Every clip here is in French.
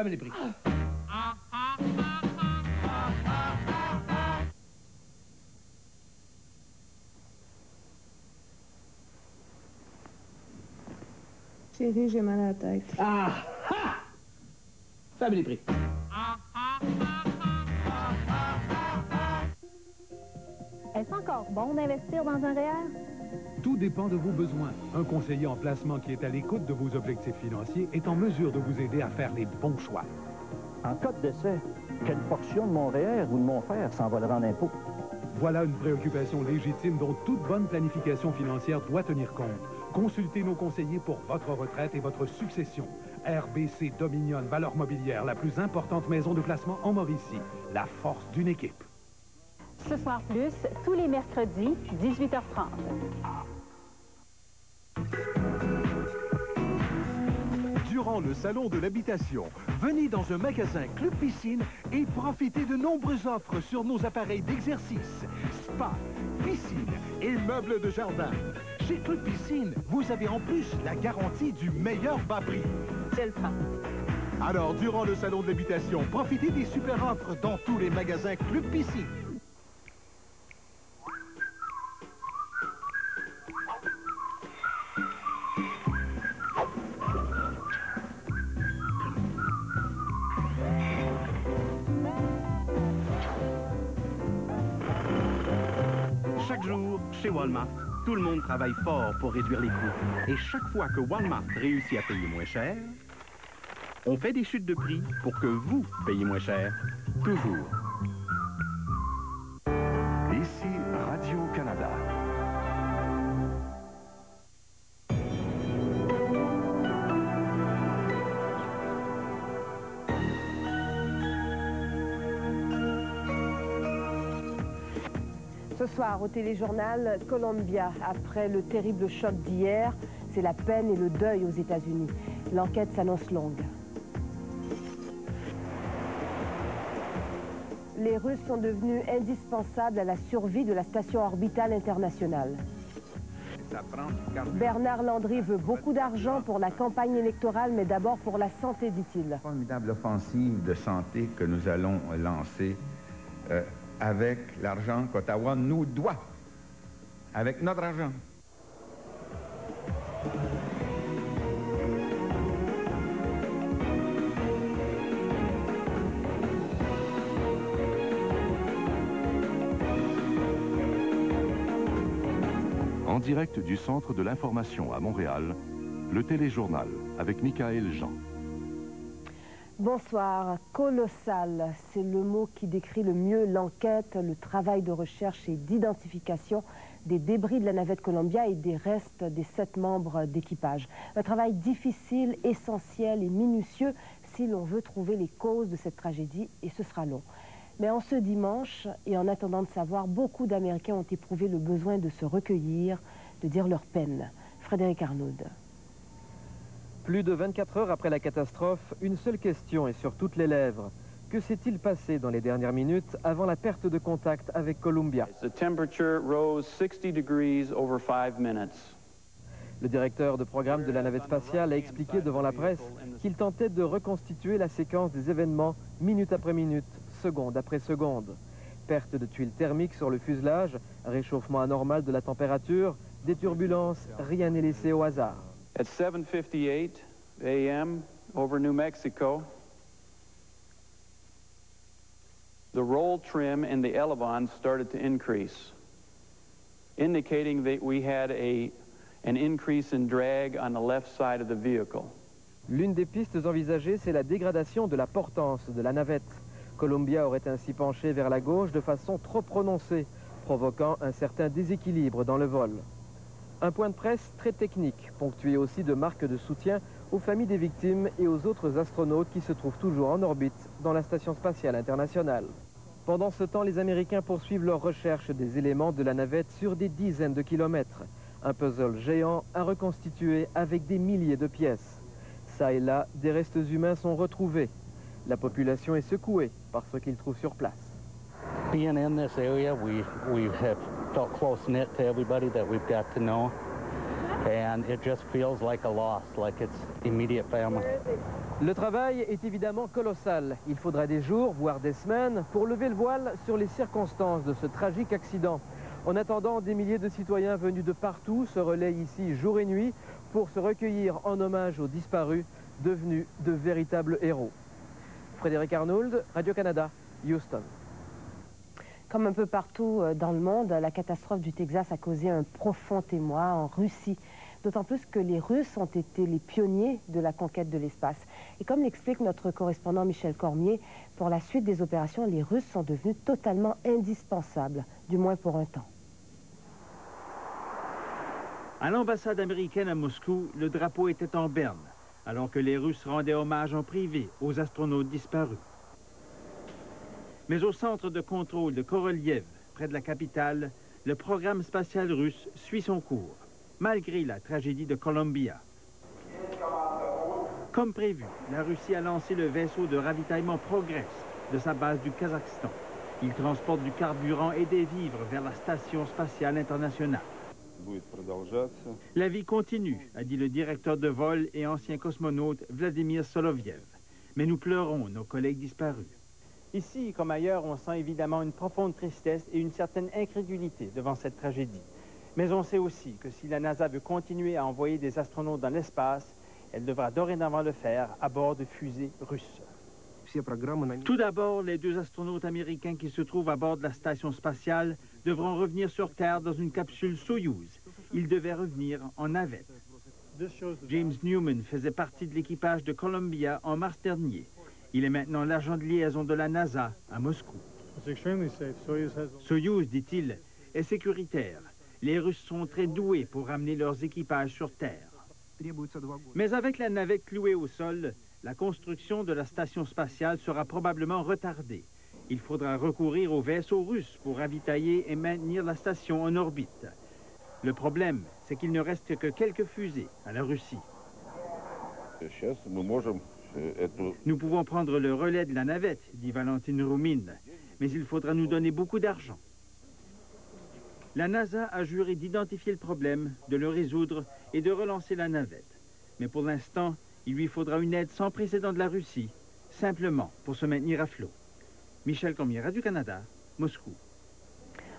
Family Prix. Chérie, j'ai mal à la tête. Ah! Ha! Family Prix. Est-ce encore bon d'investir dans un REER? Tout dépend de vos besoins. Un conseiller en placement qui est à l'écoute de vos objectifs financiers est en mesure de vous aider à faire les bons choix. En cas de décès, quelle portion de mon REER ou de mon fer s'envolera en impôts? Voilà une préoccupation légitime dont toute bonne planification financière doit tenir compte. Consultez nos conseillers pour votre retraite et votre succession. RBC Dominion Valeurs Mobilières, la plus importante maison de placement en Mauricie. La force d'une équipe. Ce soir plus, tous les mercredis, 18h30. Durant le salon de l'habitation, venez dans un magasin Club Piscine et profitez de nombreuses offres sur nos appareils d'exercice, spa, piscine et meubles de jardin. Chez Club Piscine, vous avez en plus la garantie du meilleur bas prix. C'est le temps. Alors, durant le salon de l'habitation, profitez des super offres dans tous les magasins Club Piscine. Chaque jour, chez Walmart, tout le monde travaille fort pour réduire les coûts. Et chaque fois que Walmart réussit à payer moins cher, on fait des chutes de prix pour que vous payiez moins cher. Toujours. Ici Radio-Canada. Ce soir, au téléjournal, Columbia, après le terrible choc d'hier, c'est la peine et le deuil aux États-Unis. L'enquête s'annonce longue. Les Russes sont devenus indispensables à la survie de la station orbitale internationale. Bernard Landry veut beaucoup d'argent pour la campagne électorale, mais d'abord pour la santé, dit-il. Formidable offensive de santé que nous allons lancer avec l'argent qu'Ottawa nous doit, avec notre argent. En direct du Centre de l'information à Montréal, le téléjournal avec Michaël Jean. Bonsoir. Colossal, c'est le mot qui décrit le mieux l'enquête, le travail de recherche et d'identification des débris de la navette Columbia et des restes des 7 membres d'équipage. Un travail difficile, essentiel et minutieux si l'on veut trouver les causes de cette tragédie, et ce sera long. Mais en ce dimanche, et en attendant de savoir, beaucoup d'Américains ont éprouvé le besoin de se recueillir, de dire leur peine. Frédéric Arnaud. Plus de 24 heures après la catastrophe, une seule question est sur toutes les lèvres. Que s'est-il passé dans les dernières minutes avant la perte de contact avec Columbia? The temperature rose 60 degrees over 5 minutes. Le directeur de programme de la navette spatiale a expliqué devant la presse qu'il tentait de reconstituer la séquence des événements minute après minute, seconde après seconde. Perte de tuiles thermiques sur le fuselage, réchauffement anormal de la température, des turbulences, rien n'est laissé au hasard. At 7:58 a.m. over New Mexico, the roll trim in the elevons started to increase, indicating that we had an increase in drag on the left side of the vehicle. L'une des pistes envisagées, c'est la dégradation de la portance de la navette. Columbia aurait ainsi penché vers la gauche de façon trop prononcée, provoquant un certain déséquilibre dans le vol. Un point de presse très technique, ponctué aussi de marques de soutien aux familles des victimes et aux autres astronautes qui se trouvent toujours en orbite dans la Station spatiale internationale. Pendant ce temps, les Américains poursuivent leur recherche des éléments de la navette sur des dizaines de kilomètres. Un puzzle géant à reconstituer avec des milliers de pièces. Ça et là, des restes humains sont retrouvés. La population est secouée par ce qu'ils trouvent sur place. Being in this area, we have felt close-knit to everybody that we've got to know. and it just feels like a loss, like it's immediate family. Le travail est évidemment colossal. Il faudra des jours, voire des semaines, pour lever le voile sur les circonstances de ce tragique accident. En attendant, des milliers de citoyens venus de partout se relaient ici jour et nuit pour se recueillir en hommage aux disparus, devenus de véritables héros. Frédéric Arnould, Radio-Canada, Houston. Comme un peu partout dans le monde, la catastrophe du Texas a causé un profond émoi en Russie. D'autant plus que les Russes ont été les pionniers de la conquête de l'espace. Et comme l'explique notre correspondant Michel Cormier, pour la suite des opérations, les Russes sont devenus totalement indispensables, du moins pour un temps. À l'ambassade américaine à Moscou, le drapeau était en berne, alors que les Russes rendaient hommage en privé aux astronautes disparus. Mais au centre de contrôle de Korolev, près de la capitale, le programme spatial russe suit son cours, malgré la tragédie de Columbia. Comme prévu, la Russie a lancé le vaisseau de ravitaillement Progress de sa base du Kazakhstan. Il transporte du carburant et des vivres vers la Station spatiale internationale. La vie continue, a dit le directeur de vol et ancien cosmonaute Vladimir Soloviev. Mais nous pleurons nos collègues disparus. Ici, comme ailleurs, on sent évidemment une profonde tristesse et une certaine incrédulité devant cette tragédie. Mais on sait aussi que si la NASA veut continuer à envoyer des astronautes dans l'espace, elle devra dorénavant le faire à bord de fusées russes. Tout d'abord, les 2 astronautes américains qui se trouvent à bord de la station spatiale devront revenir sur Terre dans une capsule Soyouz. Ils devaient revenir en navette. James Newman faisait partie de l'équipage de Columbia en mars dernier. Il est maintenant l'agent de liaison de la NASA à Moscou. Soyouz, dit-il, est sécuritaire. Les Russes sont très doués pour ramener leurs équipages sur Terre. Mais avec la navette clouée au sol, la construction de la station spatiale sera probablement retardée. Il faudra recourir aux vaisseaux russes pour ravitailler et maintenir la station en orbite. Le problème, c'est qu'il ne reste que quelques fusées à la Russie. Nous pouvons prendre le relais de la navette, dit Valentine Roumine, mais il faudra nous donner beaucoup d'argent. La NASA a juré d'identifier le problème, de le résoudre et de relancer la navette. Mais pour l'instant, il lui faudra une aide sans précédent de la Russie, simplement pour se maintenir à flot. Michel Cormier, Radio-Canada, Moscou.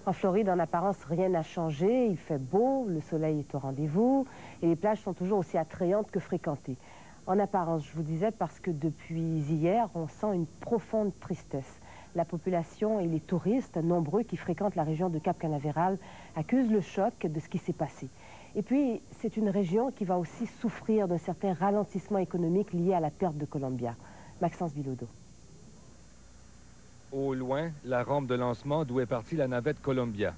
En Floride, en apparence, rien n'a changé. Il fait beau, le soleil est au rendez-vous et les plages sont toujours aussi attrayantes que fréquentées. En apparence, je vous disais, parce que depuis hier, on sent une profonde tristesse. La population et les touristes, nombreux qui fréquentent la région de Cap Canaveral, accusent le choc de ce qui s'est passé. Et puis, c'est une région qui va aussi souffrir d'un certain ralentissement économique lié à la perte de Columbia. Maxence Bilodeau. Au loin, la rampe de lancement d'où est partie la navette Columbia.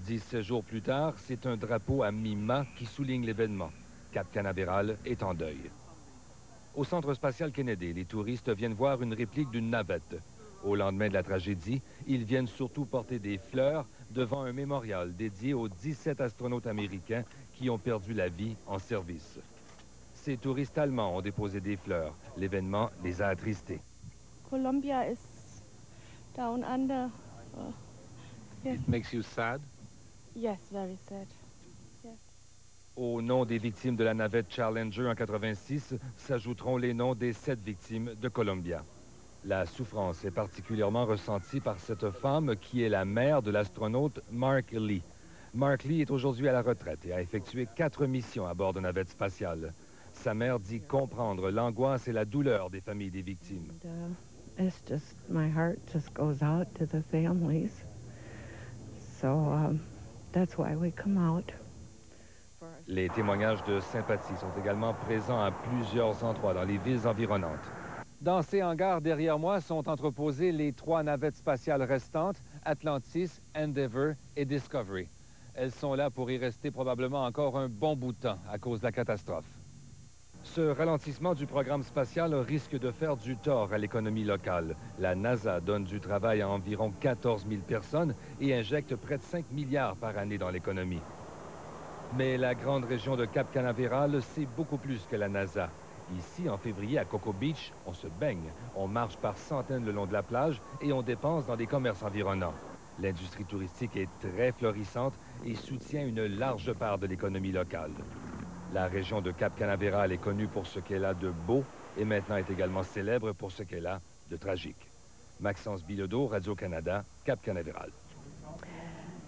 17 jours plus tard, c'est un drapeau à mi-mât qui souligne l'événement. Cap Canaveral est en deuil. Au Centre spatial Kennedy, les touristes viennent voir une réplique d'une navette. Au lendemain de la tragédie, ils viennent surtout porter des fleurs devant un mémorial dédié aux 17 astronautes américains qui ont perdu la vie en service. Ces touristes allemands ont déposé des fleurs. L'événement les a attristés. Columbia is down under. Yes. It makes you sad? Yes, very sad. Yes. Au nom des victimes de la navette Challenger en 86, s'ajouteront les noms des 7 victimes de Columbia. La souffrance est particulièrement ressentie par cette femme qui est la mère de l'astronaute Mark Lee. Mark Lee est aujourd'hui à la retraite et a effectué 4 missions à bord de navette spatiale. Sa mère dit comprendre l'angoisse et la douleur des familles des victimes. It's just, my heart just goes out to the families. So that's why we come out. Les témoignages de sympathie sont également présents à plusieurs endroits dans les villes environnantes. Dans ces hangars derrière moi sont entreposées les 3 navettes spatiales restantes, Atlantis, Endeavour et Discovery. Elles sont là pour y rester probablement encore un bon bout de temps à cause de la catastrophe. Ce ralentissement du programme spatial risque de faire du tort à l'économie locale. La NASA donne du travail à environ 14 000 personnes et injecte près de 5 milliards par année dans l'économie. Mais la grande région de Cap Canaveral, c'est beaucoup plus que la NASA. Ici, en février, à Cocoa Beach, on se baigne, on marche par centaines le long de la plage et on dépense dans des commerces environnants. L'industrie touristique est très florissante et soutient une large part de l'économie locale. La région de Cap Canaveral est connue pour ce qu'elle a de beau et maintenant est également célèbre pour ce qu'elle a de tragique. Maxence Bilodeau, Radio-Canada, Cap Canaveral.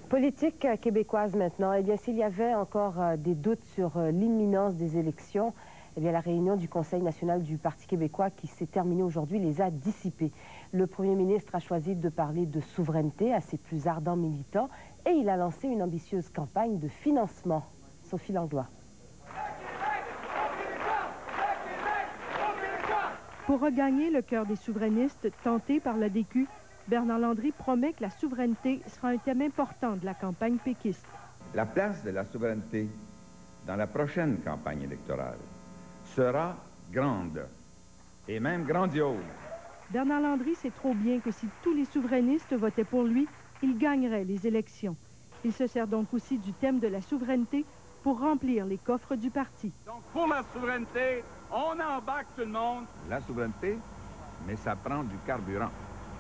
Politique québécoise maintenant. Eh bien, s'il y avait encore des doutes sur l'imminence des élections, eh bien, la réunion du Conseil national du Parti québécois qui s'est terminée aujourd'hui les a dissipés. Le premier ministre a choisi de parler de souveraineté à ses plus ardents militants et il a lancé une ambitieuse campagne de financement. Sophie Langlois. Pour regagner le cœur des souverainistes tentés par la DQ, Bernard Landry promet que la souveraineté sera un thème important de la campagne péquiste. La place de la souveraineté dans la prochaine campagne électorale sera grande et même grandiose. Bernard Landry sait trop bien que si tous les souverainistes votaient pour lui, il gagnerait les élections. Il se sert donc aussi du thème de la souveraineté pour remplir les coffres du parti. Donc pour la souveraineté, on embarque tout le monde. La souveraineté, mais ça prend du carburant.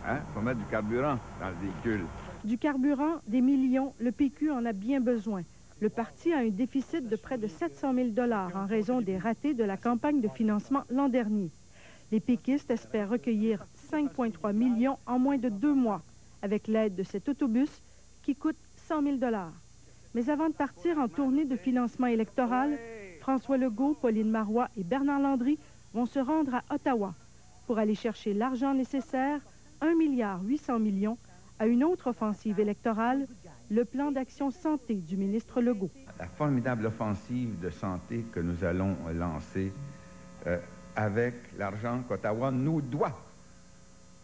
Hein? Faut mettre du carburant dans le véhicule. Du carburant, des millions, le PQ en a bien besoin. Le parti a un déficit de près de 700 000 $ en raison des ratés de la campagne de financement l'an dernier. Les péquistes espèrent recueillir 5,3 millions en moins de 2 mois, avec l'aide de cet autobus qui coûte 100 000 $. Mais avant de partir en tournée de financement électoral, François Legault, Pauline Marois et Bernard Landry vont se rendre à Ottawa pour aller chercher l'argent nécessaire, 1,8 milliard à une autre offensive électorale, le plan d'action santé du ministre Legault. La formidable offensive de santé que nous allons lancer avec l'argent qu'Ottawa nous doit,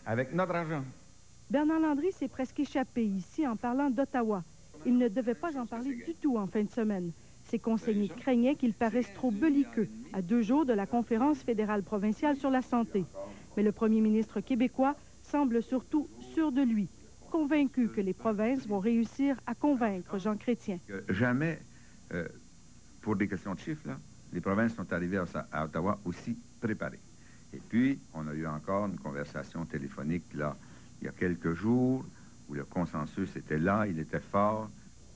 avec notre argent. Bernard Landry s'est presque échappé ici en parlant d'Ottawa. Il ne devait pas en parler du tout en fin de semaine. Ses conseillers craignaient qu'il paraisse trop belliqueux à 2 jours de la conférence fédérale provinciale sur la santé. Mais le premier ministre québécois semble surtout sûr de lui, convaincu que les provinces vont réussir à convaincre Jean Chrétien. Jamais, pour des questions de chiffres, là, les provinces sont arrivées à Ottawa aussi préparées. Et puis, on a eu encore une conversation téléphonique, là, il y a quelques jours, où le consensus était là, il était fort.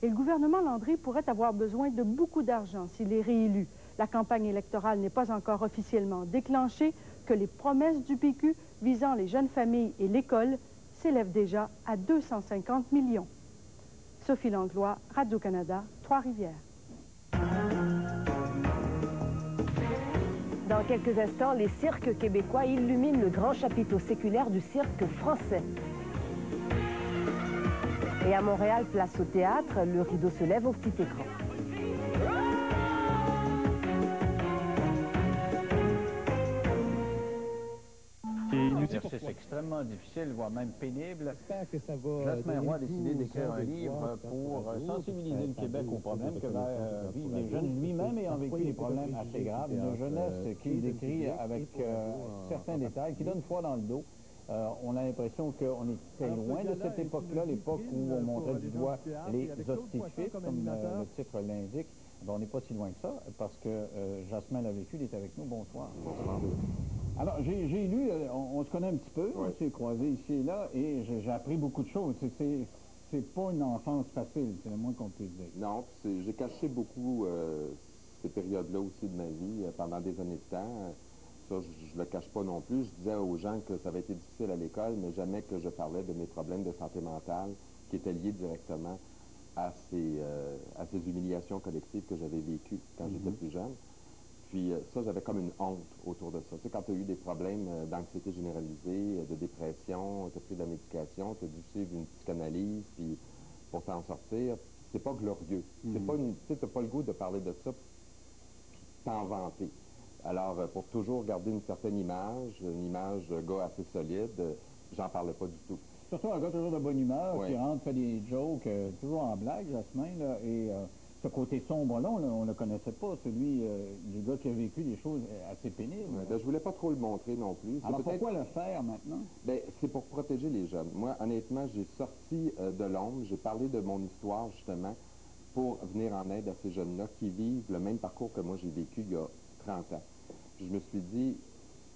Et le gouvernement Landry pourrait avoir besoin de beaucoup d'argent s'il est réélu. La campagne électorale n'est pas encore officiellement déclenchée, que les promesses du PQ visant les jeunes familles et l'école s'élèvent déjà à 250 millions. Sophie Langlois, Radio-Canada, Trois-Rivières. Dans quelques instants, les cirques québécois illuminent le grand chapiteau séculaire du cirque français. Et à Montréal, place au théâtre, le rideau se lève au petit écran. C'est extrêmement difficile, voire même pénible. J'espère que ça va. Jasmin Roy a décidé d'écrire un livre pour sensibiliser le Québec aux problèmes que vivent les jeunes, lui-même ayant vécu des problèmes assez graves. Une jeunesse qu'il décrit avec certains détails, qui donne froid dans le dos. On a l'impression qu'on était loin de cette époque-là, l'époque où on montrait du doigt les hostifs, comme le titre l'indique. On n'est pas si loin que ça, parce que Jasmin l'a vécu, il est avec nous. Bonsoir. Bonsoir. Alors, j'ai lu, on se connaît un petit peu, on s'est croisés ici et là, et j'ai appris beaucoup de choses. C'est pas une enfance facile, c'est le moins qu'on puisse dire. Non, j'ai caché beaucoup ces périodes-là aussi de ma vie pendant des années de temps. Ça, je le cache pas non plus. Je disais aux gens que ça avait été difficile à l'école, mais jamais que je parlais de mes problèmes de santé mentale qui étaient liés directement à ces humiliations collectives que j'avais vécues quand j'étais plus jeune. Puis ça, j'avais comme une honte autour de ça. Tu sais, quand tu as eu des problèmes d'anxiété généralisée, de dépression, tu as pris de la médication, tu as dû suivre une psychanalyse, puis pour t'en sortir, c'est pas glorieux. C'est pas une, tu sais, t'as pas le goût de parler de ça, puis t'en vanter. Alors, pour toujours garder une certaine image, de gars assez solide, j'en parlais pas du tout. Surtout un gars toujours de bonne humeur, qui rentre, fait des jokes, toujours en blague, Jasmin, là, et ce côté sombre-là, on ne le connaissait pas, celui du gars qui a vécu des choses assez pénibles. Ben, je voulais pas trop le montrer non plus. Alors pourquoi le faire maintenant? Ben, c'est pour protéger les jeunes. Moi, honnêtement, j'ai sorti de l'ombre, j'ai parlé de mon histoire, justement, pour venir en aide à ces jeunes-là qui vivent le même parcours que moi j'ai vécu il y a 30 ans. Puis je me suis dit,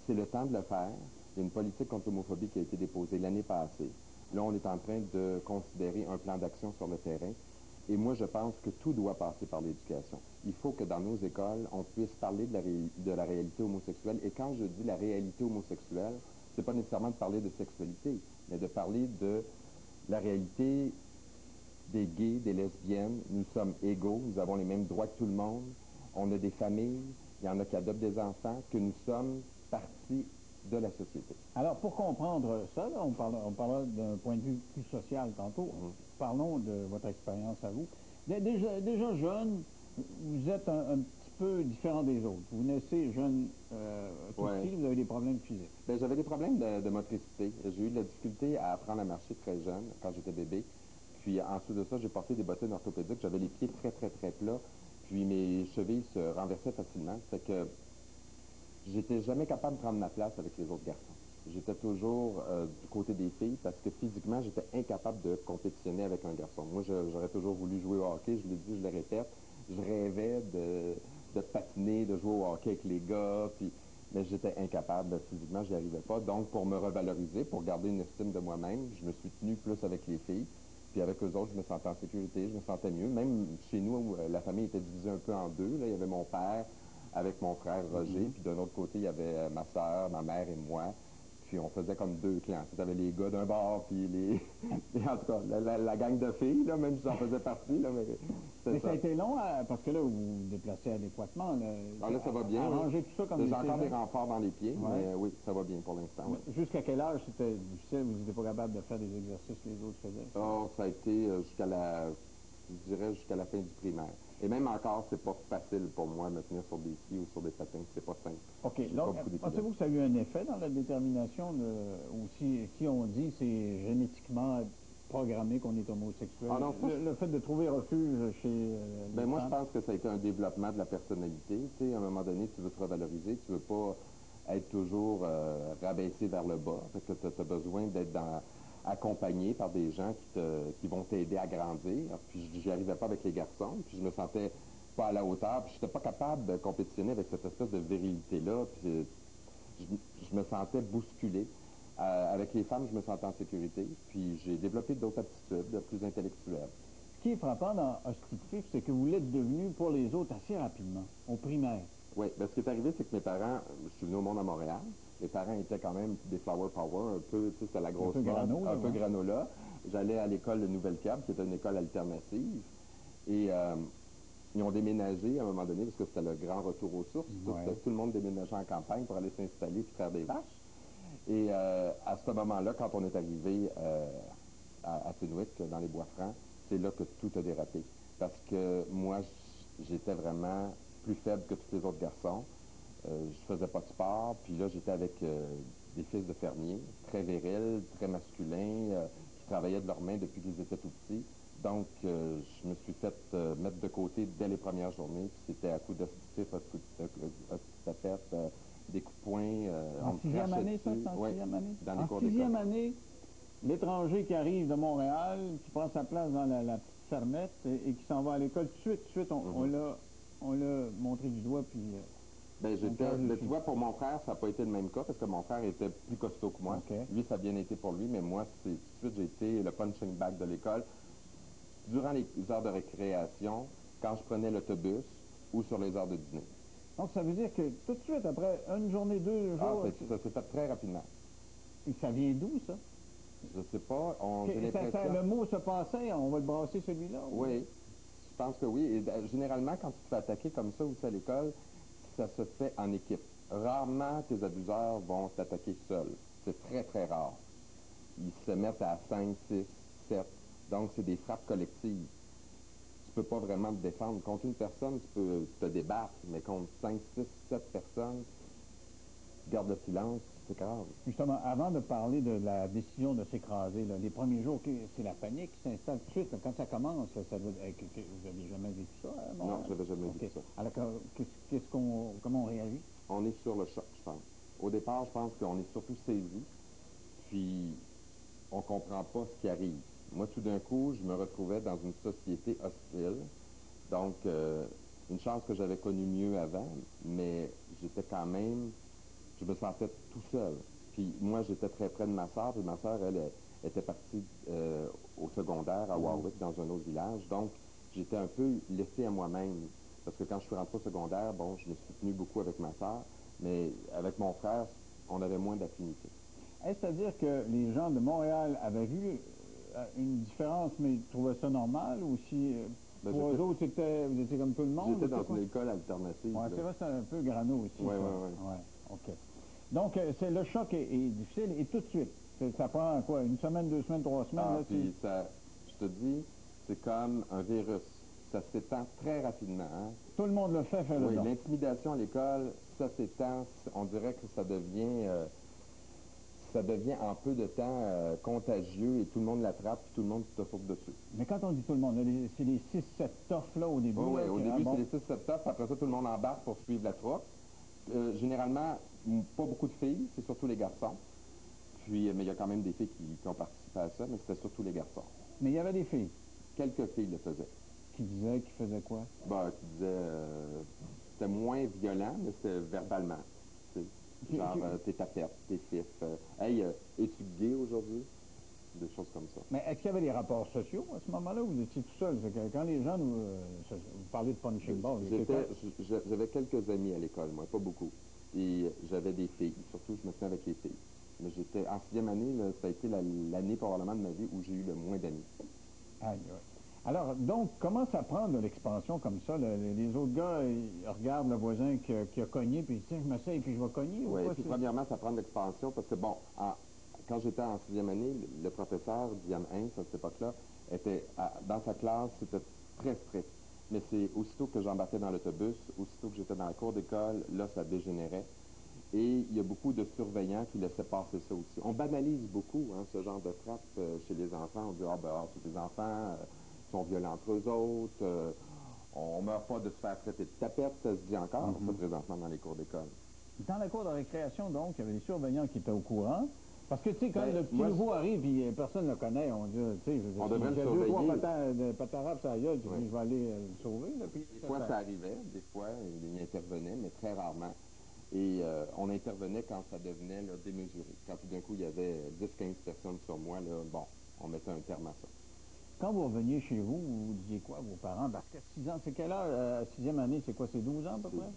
c'est le temps de le faire. Il y a une politique contre l'homophobie qui a été déposée l'année passée. Là, on est en train de considérer un plan d'action sur le terrain. Et moi, je pense que tout doit passer par l'éducation. Il faut que dans nos écoles, on puisse parler de la réalité homosexuelle. Et quand je dis la réalité homosexuelle, c'est pas nécessairement de parler de sexualité, mais de parler de la réalité des gays, des lesbiennes. Nous sommes égaux, nous avons les mêmes droits que tout le monde. On a des familles, il y en a qui adoptent des enfants, que nous sommes partie de la société. Alors, pour comprendre ça, là, on parlera d'un point de vue plus social tantôt. Parlons de votre expérience à vous. Déjà jeune, vous êtes un petit peu différent des autres. Vous naissez jeune, tout petit, vous avez des problèmes physiques. Bien, j'avais des problèmes de motricité. J'ai eu de la difficulté à apprendre à marcher très jeune, quand j'étais bébé. Puis ensuite de ça, j'ai porté des bottines orthopédiques. J'avais les pieds très, très, très plats. Puis mes chevilles se renversaient facilement. Fait que j'étais jamais capable de prendre ma place avec les autres garçons. J'étais toujours du côté des filles parce que physiquement, j'étais incapable de compétitionner avec un garçon. Moi, j'aurais toujours voulu jouer au hockey, je le dis, je le répète. Je rêvais de patiner, de jouer au hockey avec les gars, mais j'étais incapable. Physiquement, je n'y arrivais pas. Donc, pour me revaloriser, pour garder une estime de moi-même, je me suis tenu plus avec les filles. Puis avec eux autres, je me sentais en sécurité, je me sentais mieux. Même chez nous, la famille était divisée un peu en deux. Là, il y avait mon père avec mon frère Roger, puis d'un autre côté, il y avait ma soeur, ma mère et moi. Puis on faisait comme deux clans. Tu avais les gars d'un bord, puis en tout cas, la gang de filles, là, même si j'en faisais partie. Là, mais ça a été long, parce que là, vous vous déplacez adéquatement. Là, ça va bien. Arranger tout ça comme j'ai encore des renforts dans les pieds, mais oui, ça va bien pour l'instant. Oui. Jusqu'à quel âge c'était difficile? Vous n'étiez pas capable de faire des exercices que les autres faisaient? Oh, ça a été jusqu'à la fin du primaire. Et même encore, c'est pas facile pour moi de me tenir sur des skis ou sur des patins. C'est pas simple. OK. Donc, pensez-vous que ça a eu un effet dans la détermination ou si on dit c'est génétiquement programmé qu'on est homosexuel? Ah non, le fait de trouver refuge chez les moi, femmes. je pense que ça a été un développement de la personnalité. Tu sais, à un moment donné, tu veux te revaloriser, tu veux pas être toujours rabaissé vers le bas. Fait que tu as besoin d'être accompagné par des gens qui vont t'aider à grandir. Puis j'y arrivais pas avec les garçons, puis je me sentais pas à la hauteur, puis j'étais pas capable de compétitionner avec cette espèce de virilité-là, puis je me sentais bousculé. Avec les femmes, je me sentais en sécurité, puis j'ai développé d'autres aptitudes plus intellectuelles. Ce qui est frappant dans Hostie, c'est que vous l'êtes devenu pour les autres assez rapidement, au primaire. Oui, ce qui est arrivé, c'est que mes parents, je suis venu au monde à Montréal, mes parents étaient quand même des flower power, un peu, tu sais, c'était la grosse mode, un peu granola. J'allais à l'école de Nouvelle-Cap, qui était une école alternative, et ils ont déménagé à un moment donné, parce que c'était le grand retour aux sources. Tout le monde déménageait en campagne pour aller s'installer et faire des vaches. Et à ce moment-là, quand on est arrivé à Fenwick, dans les Bois-Francs, c'est là que tout a dérapé. Parce que moi, j'étais vraiment plus faible que tous les autres garçons. Je faisais pas de sport, puis là, j'étais avec des fils de fermiers, très virils, très masculins, qui travaillaient de leurs mains depuis qu'ils étaient tout petits. Donc, je me suis fait mettre de côté dès les premières journées, puis c'était à coups d'hostifs, à coups de tapettes, des coups de poing. En sixième année, ça? En sixième année? Dans les cours d'école. En sixième année, l'étranger qui arrive de Montréal, qui prend sa place dans la petite fermette et qui s'en va à l'école, tout de suite, on l'a montré du doigt, puis... tu vois, pour mon frère, ça n'a pas été le même cas, parce que mon frère était plus costaud que moi. Lui, ça a bien été pour lui, mais moi, tout de suite, j'ai été le punching bag de l'école. Durant les heures de récréation, quand je prenais l'autobus ou sur les heures de dîner. Donc, ça veut dire que tout de suite, après une journée, 2 jours... ça s'est fait très rapidement. Et ça vient d'où, ça? Je sais pas. J'ai l'impression... Le mot se passait, on va le brasser celui-là? Oui, je pense que oui. Et généralement, quand tu te fais attaquer comme ça aussi à l'école, ça se fait en équipe. Rarement, tes abuseurs vont t'attaquer seuls. C'est très, très rare. Ils se mettent à 5, 6, 7. Donc, c'est des frappes collectives. Tu peux pas vraiment te défendre. Contre une personne, tu peux te débattre, mais contre 5, 6, 7 personnes, tu gardes le silence, c'est grave. Justement, avant de parler de la décision de s'écraser, les premiers jours, c'est la panique qui s'installe tout de suite. Quand ça commence, vous n'avez jamais vécu ça? Non, je n'avais jamais vécu ça. Alors, comment on réagit? On est sur le choc, je pense. Au départ, je pense qu'on est surtout saisi, puis on comprend pas ce qui arrive. Moi, tout d'un coup, je me retrouvais dans une société hostile. Donc, une chance que j'avais connu mieux avant, mais j'étais quand même... Je me sentais tout seul. Puis moi, j'étais très près de ma sœur, puis ma sœur, elle était partie au secondaire à Warwick, dans un autre village. Donc, j'étais un peu laissé à moi-même. Parce que quand je suis rentré au secondaire, bon, je me suis tenu beaucoup avec ma sœur, mais avec mon frère, on avait moins d'affinité. Est-ce à dire que les gens de Montréal avaient vu une différence, mais ils trouvaient ça normal, ou si pour eux autres, vous étiez comme tout le monde? J'étais dans une école alternative. Oui, c'est vrai, c'est un peu grano aussi. Oui. OK. Donc, le choc est difficile, et tout de suite. Ça prend quoi, une semaine, 2 semaines, 3 semaines? Ah, puis je te dis, c'est comme un virus. Ça s'étend très rapidement. Hein? Tout le monde le fait le Oui, don. l'intimidation à l'école, ça s'étend. On dirait que ça devient en peu de temps contagieux et tout le monde l'attrape et tout le monde te saute dessus. Mais quand on dit tout le monde, c'est les 6-7 toffs là au début? Oui, au début, c'est les 6-7 toffs. Après ça, tout le monde embarque pour suivre la troupe. Généralement, pas beaucoup de filles, c'est surtout les garçons. Puis, mais il y a quand même des filles qui ont participé à ça, mais c'était surtout les garçons. Mais il y avait des filles? Quelques filles le faisaient. Qui faisaient quoi? Qui disaient... c'était moins violent, mais c'était verbalement. Genre, t'es tapette, t'es fif. Hey, es-tu gay aujourd'hui? Des choses comme ça. Mais est-ce qu'il y avait des rapports sociaux à ce moment-là, ou vous étiez tout seul? Quand les gens vous parlez de punching ball... J'avais quelques amis à l'école, moi, pas beaucoup. Et j'avais des filles. Surtout, je me tenais avec les filles. Mais j'étais en 6e année, là, ça a été l'année probablement de ma vie où j'ai eu le moins d'amis. Alors, donc, comment ça prend de l'expansion comme ça? Les autres gars, ils regardent le voisin qui a cogné, puis ils disent, tiens, je m'essaye, puis je vais cogner. Oui, puis premièrement, ça prend de l'expansion parce que, bon, quand j'étais en 6e année, le professeur, Diane Hintz, à cette époque-là, était dans sa classe, c'était très strict. Mais c'est aussitôt que j'embarquais dans l'autobus, aussitôt que j'étais dans la cour d'école, là, ça dégénérait. Et il y a beaucoup de surveillants qui laissaient passer ça aussi. On banalise beaucoup ce genre de frappe chez les enfants. On dit, tous les enfants sont violents entre eux autres. On ne meurt pas de se faire traiter de tapette, ça se dit encore, ça, présentement, dans les cours d'école. Dans la cour de récréation, donc, il y avait des surveillants qui étaient au courant. Parce que, tu sais, quand le petit nouveau arrive et personne ne le connaît, on dit, tu sais, on devrait le surveiller. J'ai 2-3 patarabes sur la gueule, puis je vais aller le sauver. Là, puis des fois, ça arrivait, des fois, il intervenait, mais très rarement. Et on intervenait quand ça devenait démesuré. Quand tout d'un coup, il y avait 10-15 personnes sur moi, là, bon, on mettait un terme à ça. Quand vous reveniez chez vous, vous disiez quoi à vos parents? Parce que 6 ans, c'est quelle heure? 6e année, c'est quoi? C'est 12 ans à peu près?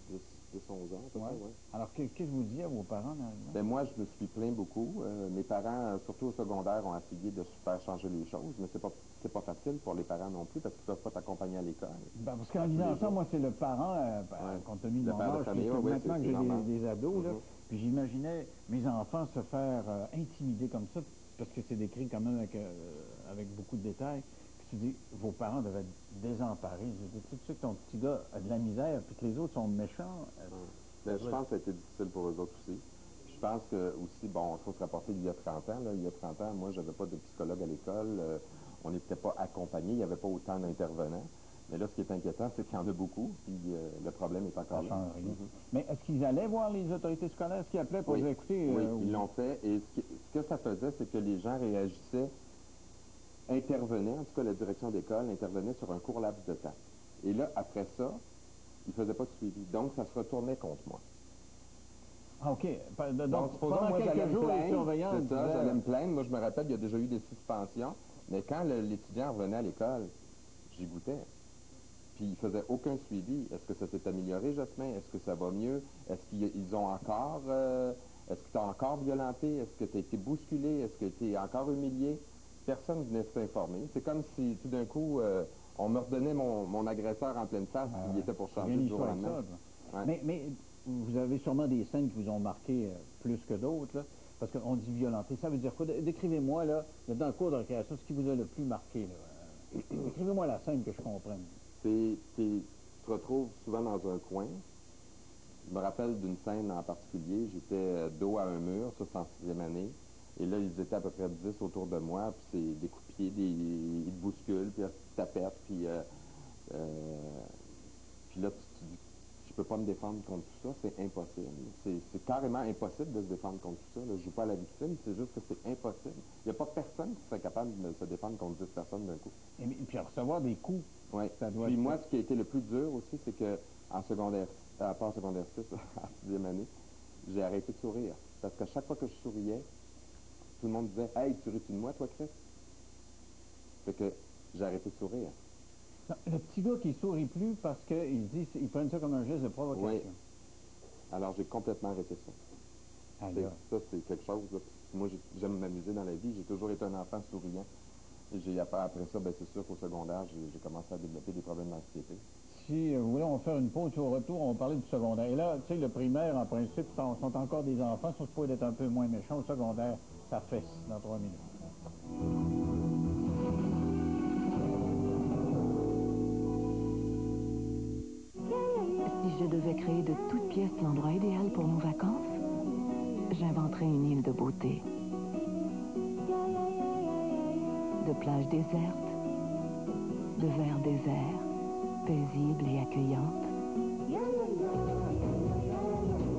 10-11 ans, à peu près, oui. Alors, qu'est-ce que vous disiez à vos parents? Ben moi, je me suis plaint beaucoup. Mes parents, surtout au secondaire, ont essayé de se faire changer les choses, mais c'est pas facile pour les parents non plus, parce qu'ils ne peuvent pas t'accompagner à l'école. Ben, parce qu'en disant ça, moi, c'est le parent, compte tenu de mon âge, maintenant que j'ai des ados, là, puis j'imaginais mes enfants se faire intimider comme ça, parce que c'est décrit quand même avec beaucoup de détails. Puis tu dis, vos parents devaient être désemparés. Je dis, tout de suite, ton petit gars a de la misère, puis que les autres sont méchants. Ben, je pense que ça a été difficile pour eux autres aussi. Puis je pense que aussi, bon, il faut se rapporter il y a 30 ans. Là, il y a 30 ans, moi, je n'avais pas de psychologue à l'école. On n'était pas accompagnés. Il n'y avait pas autant d'intervenants. Mais là, ce qui est inquiétant, c'est qu'il y en a beaucoup. Puis le problème est encore là. Mais est-ce qu'ils allaient voir les autorités scolaires? Est-ce qu'ils appelaient pour dire, écoutez... Oui, ils l'ont fait. Et ce que ça faisait, c'est que les gens réagissaient, intervenaient, en tout cas la direction d'école, intervenait sur un court laps de temps. Et là, après ça, ils ne faisaient pas de suivi. Donc, ça se retournait contre moi. Ah, OK. Donc pendant quelques jours, les surveillants... C'est ça, j'allais me plaindre. Moi, je me rappelle, il y a déjà eu des suspensions. Mais quand l'étudiant revenait à l'école, j'y goûtais. Puis il ne faisait aucun suivi. Est-ce que ça s'est amélioré, Jasmin? Est-ce que ça va mieux? Est-ce qu'ils ont encore... est-ce que tu as encore violenté? Est-ce que tu as été bousculé? Est-ce que tu es encore humilié? Personne ne venait s'informer. C'est comme si, tout d'un coup, on me redonnait mon agresseur en pleine face, puis il était pour changer du jour au lendemain. Mais vous avez sûrement des scènes qui vous ont marqué plus que d'autres, là, parce qu'on dit violenter. Ça veut dire quoi? Décrivez-moi, là, dans le cours de récréation, ce qui vous a le plus marqué. Décrivez-moi la scène que je comprenne. Tu te retrouves souvent dans un coin. Je me rappelle d'une scène en particulier. J'étais dos à un mur, ça c'est en 6e année. Et là, ils étaient à peu près 10 autour de moi, puis c'est des coups de pied, ils te bousculent, puis ils te tapettent, puis là, tu te dis, je peux pas me défendre contre tout ça, c'est impossible. C'est carrément impossible de se défendre contre tout ça. Là. Je joue pas à la victime, c'est juste que c'est impossible. Il n'y a pas personne qui serait capable de se défendre contre 10 personnes d'un coup. Et puis recevoir des coups. Oui. Puis moi, ce qui a été le plus dur aussi, c'est que en secondaire, pas en secondaire 6, en 6e année, j'ai arrêté de sourire. Parce qu'à chaque fois que je souriais, tout le monde disait « Hey, tu ris-tu de moi, toi, Chris? » Fait que j'ai arrêté de sourire. Le petit gars qui sourit plus parce qu'ils disent ils prennent ça comme un geste de provocation. Oui. Alors, j'ai complètement arrêté ça. Ça, c'est quelque chose. Là. Moi, j'aime m'amuser dans la vie. J'ai toujours été un enfant souriant. Et après ça, ben, c'est sûr qu'au secondaire, j'ai commencé à développer des problèmes d'anxiété. Si vous voulez, on va faire une pause au retour, on va parler du secondaire. Et là, tu sais, le primaire, en principe, sont encore des enfants, sont supposés être un peu moins méchants. Au secondaire, ça fesse dans 3 minutes. Si je devais créer de toutes pièces l'endroit idéal pour nos vacances, j'inventerais une île de beauté. De plages désertes, de vers déserts, paisibles et accueillantes.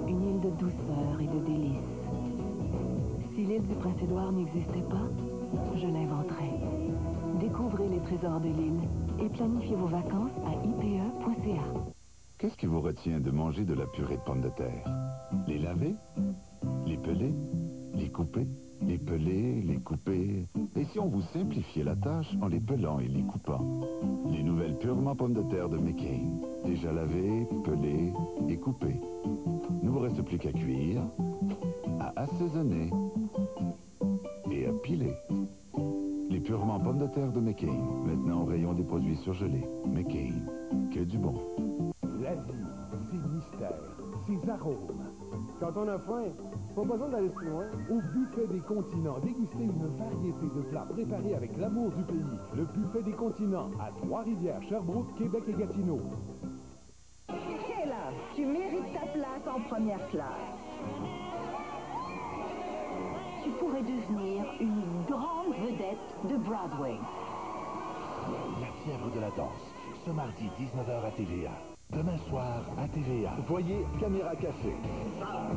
Une île de douceur et de délices. Si l'île du Prince-Édouard n'existait pas, je l'inventerais. Découvrez les trésors de l'île et planifiez vos vacances à ipe.ca. Qu'est-ce qui vous retient de manger de la purée de pommes de terre? Les laver? Les peler? Les couper? Les peler, les couper? Et si on vous simplifiait la tâche en les pelant et les coupant? Les nouvelles purement pommes de terre de McCain. Déjà lavées, pelées et coupées. Ne vous reste plus qu'à cuire, à assaisonner et à piler. Les purement pommes de terre de McCain. Maintenant au rayon des produits surgelés. McCain. Que du bon. La vie, ses mystères, ses arômes. Quand on a faim, pas besoin d'aller plus loin. Au Buffet des Continents, dégustez une variété de plats préparés avec l'amour du pays. Le Buffet des Continents, à Trois-Rivières, Sherbrooke, Québec et Gatineau. Sheila, tu mérites ta place en première classe. Tu pourrais devenir une grande vedette de Broadway. La fièvre de la danse, ce mardi 19h à TVA. Demain soir, à TVA, voyez Caméra Café. À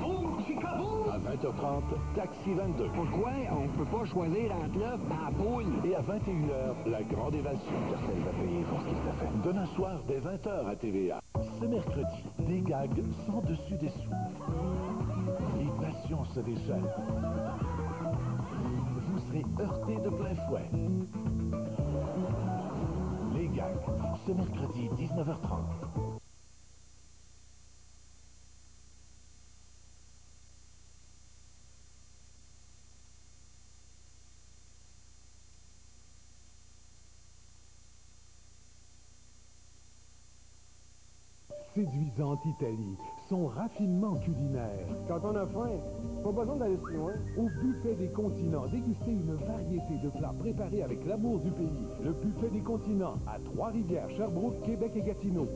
20h30, Taxi 22. Pourquoi on ne peut pas choisir entre l'œuf et la poule? Et à 21h, La Grande Évasion. Personne va payer pour ce qu'il a fait. Demain soir, dès 20h à TVA. Ce mercredi, des gags sans dessus-dessous. Les passions se déchaînent. Vous serez heurtés de plein fouet. Les gags, ce mercredi, 19h30. Séduisante Italie, son raffinement culinaire. Quand on a faim, pas besoin d'aller plus loin. Au Buffet des Continents, dégustez une variété de plats préparés avec l'amour du pays. Le Buffet des Continents, à Trois-Rivières, Sherbrooke, Québec et Gatineau.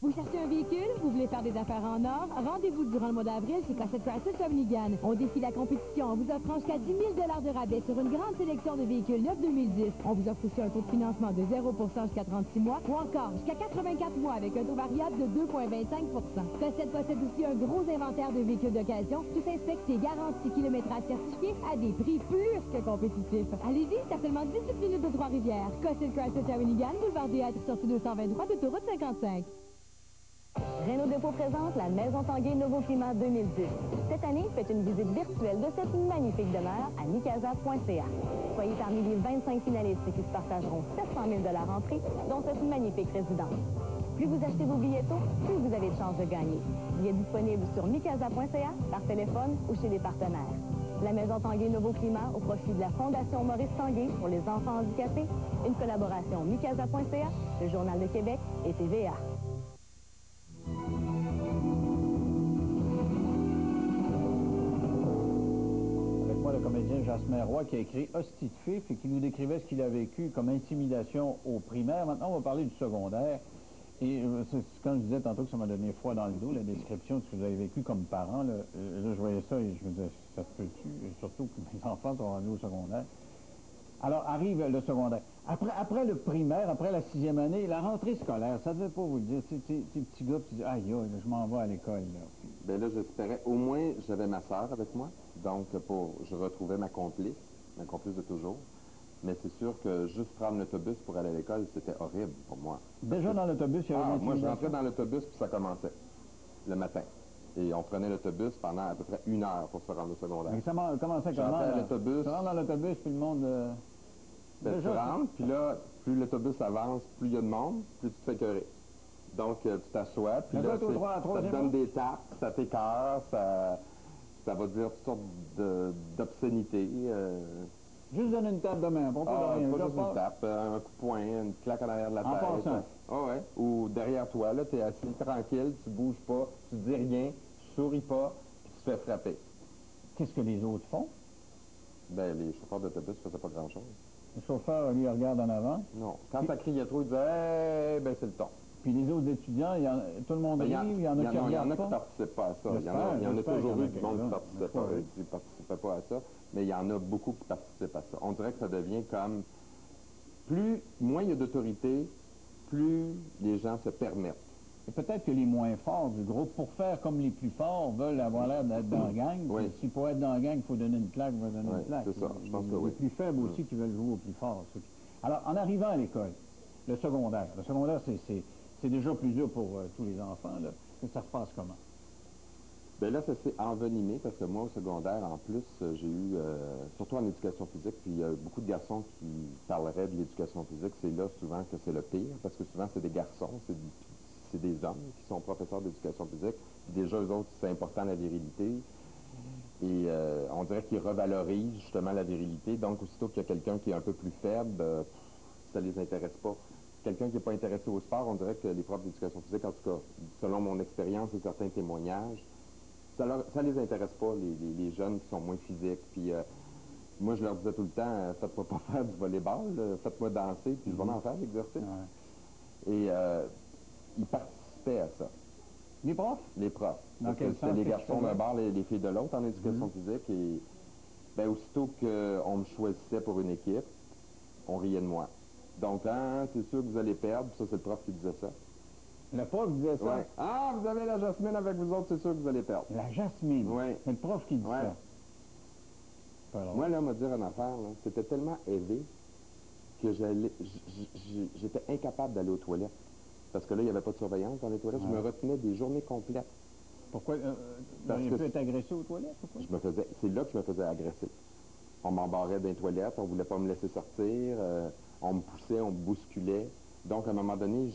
Vous cherchez un véhicule? Vous voulez faire des affaires en or? Rendez-vous durant le mois d'avril chez Cossette Chrysler Shawinigan. On défie la compétition en vous offrant jusqu'à 10 000 de rabais sur une grande sélection de véhicules neufs 2010. On vous offre aussi un taux de financement de 0% jusqu'à 36 mois ou encore jusqu'à 84 mois avec un taux variable de 2,25%. Cossette possède aussi un gros inventaire de véhicules d'occasion, tous inspectés, garantis, kilométrage certifié à des prix plus que compétitifs. Allez-y, c'est seulement 18 minutes de Trois-Rivières. Cossette Chrysler Shawinigan, boulevard des Hêtres, sortie 223 d'autoroute 55. Renault Dépôt présente la Maison Tanguay Nouveau Climat 2010. Cette année, faites une visite virtuelle de cette magnifique demeure à micasa.ca. Soyez parmi les 25 finalistes qui se partageront 700 000 $ en prix, dont cette magnifique résidence. Plus vous achetez vos billets tôt, plus vous avez de chances de gagner. Billets disponibles sur micasa.ca, par téléphone ou chez les partenaires. La Maison Tanguay Nouveau Climat au profit de la Fondation Maurice Tanguay pour les enfants handicapés. Une collaboration micasa.ca, le Journal de Québec et TVA. Avec moi, le comédien Jasmin Roy qui a écrit Hostie de Fif et qui nous décrivait ce qu'il a vécu comme intimidation au primaire. Maintenant, on va parler du secondaire. Et quand je disais tantôt que ça m'a donné froid dans le dos, la description de ce que vous avez vécu comme parent, là, je voyais ça et je me disais, ça se peut-tu? Et surtout que mes enfants sont rendus au secondaire. Alors, arrive le secondaire. Après le primaire, après la 6e année, la rentrée scolaire, ça ne devait pas vous le dire. Tu sais, petit gars, tu dis, aïe, je m'en vais à l'école. Bien là, j'espérais, au moins, j'avais ma sœur avec moi. Donc, je retrouvais ma complice de toujours. Mais c'est sûr que juste prendre l'autobus pour aller à l'école, c'était horrible pour moi. Déjà dans l'autobus, il y avait moi, je rentrais dans l'autobus, puis ça commençait le matin. Et on prenait l'autobus pendant à peu près 1 heure pour se rendre au secondaire. Mais ça commençait comment? J'entrais à l'autobus. Tu rentres dans l'autobus, puis le monde... Tu rentres, puis là, Plus l'autobus avance, plus il y a de monde, plus tu te fais écœurer. Donc, tu t'assois, puis là, ça te donne des tapes, ça t'écœure, ça va dire toutes sortes d'obscénités. Juste donner une tape de main, pas rien. Pas juste une tape, un coup de poing, une claque en arrière de la tête. En passant. Ouais. Ou derrière toi, là, tu es assis tranquille, tu bouges pas, tu dis rien, tu souris pas, puis tu te fais frapper. Qu'est-ce que les autres font? Ben, les chauffeurs d'autobus faisaient pas grand-chose. Le chauffeur, lui, regarde en avant. Non. Quand ça criait trop, il disait, ben, c'est le ton. Puis les autres étudiants, tout le monde rit, il y en a qui regardent pas. Il y en a qui ne participent pas à ça. Il y en a toujours eu du monde qui ne participait pas à ça, mais il y en a beaucoup qui participent à ça. On dirait que ça devient comme, moins il y a d'autorité, plus les gens se permettent. Et peut-être que les moins forts du groupe, pour faire comme les plus forts, veulent avoir l'air d'être dans la gang. Oui. Si pour être dans la gang, il faut donner une claque, il va donner une claque. C'est ça, je pense que les plus faibles aussi qui veulent jouer au plus fort. Alors, en arrivant à l'école, le secondaire, c'est déjà plus dur pour tous les enfants, là. Ça se passe comment? Bien là, ça s'est envenimé parce que moi, au secondaire, en plus, j'ai eu, surtout en éducation physique, puis il y a beaucoup de garçons qui parleraient de l'éducation physique. C'est là souvent que c'est le pire, parce que souvent, c'est des garçons, c'est des hommes qui sont professeurs d'éducation physique. Puis déjà, eux autres, c'est important la virilité. Et on dirait qu'ils revalorisent justement la virilité. Donc, aussitôt qu'il y a quelqu'un qui est un peu plus faible, ça les intéresse pas. Quelqu'un qui n'est pas intéressé au sport, on dirait que les profs d'éducation physique, en tout cas, selon mon expérience et certains témoignages, ça les intéresse pas, les jeunes qui sont moins physiques. Puis moi, je leur disais tout le temps, faites-moi pas faire du volleyball, faites-moi danser, puis je vais en faire l'exercice. Et ils participaient à ça. Les profs? Les profs. Dans quel sens? C'était les garçons d'un bord, les filles de l'autre en éducation physique. Et ben, aussitôt qu'on me choisissait pour une équipe, on riait de moi. Donc, c'est sûr que vous allez perdre, puis ça, c'est le prof qui disait ça. Le prof disait ça? Ouais. Ah, vous avez la Jasmine avec vous autres, c'est sûr que vous allez perdre. La Jasmine? Oui. C'est le prof qui dit ça. Moi, là, on m'a dit une affaire, là, c'était tellement élevé que j'étais incapable d'aller aux toilettes. Parce que là, il n'y avait pas de surveillance dans les toilettes. Je me retenais des journées complètes. Pourquoi? Parce que tu être agressé aux toilettes ou quoi? C'est là que je me faisais agresser. On m'embarrait dans les toilettes, on ne voulait pas me laisser sortir, on me poussait, on me bousculait. Donc, à un moment donné,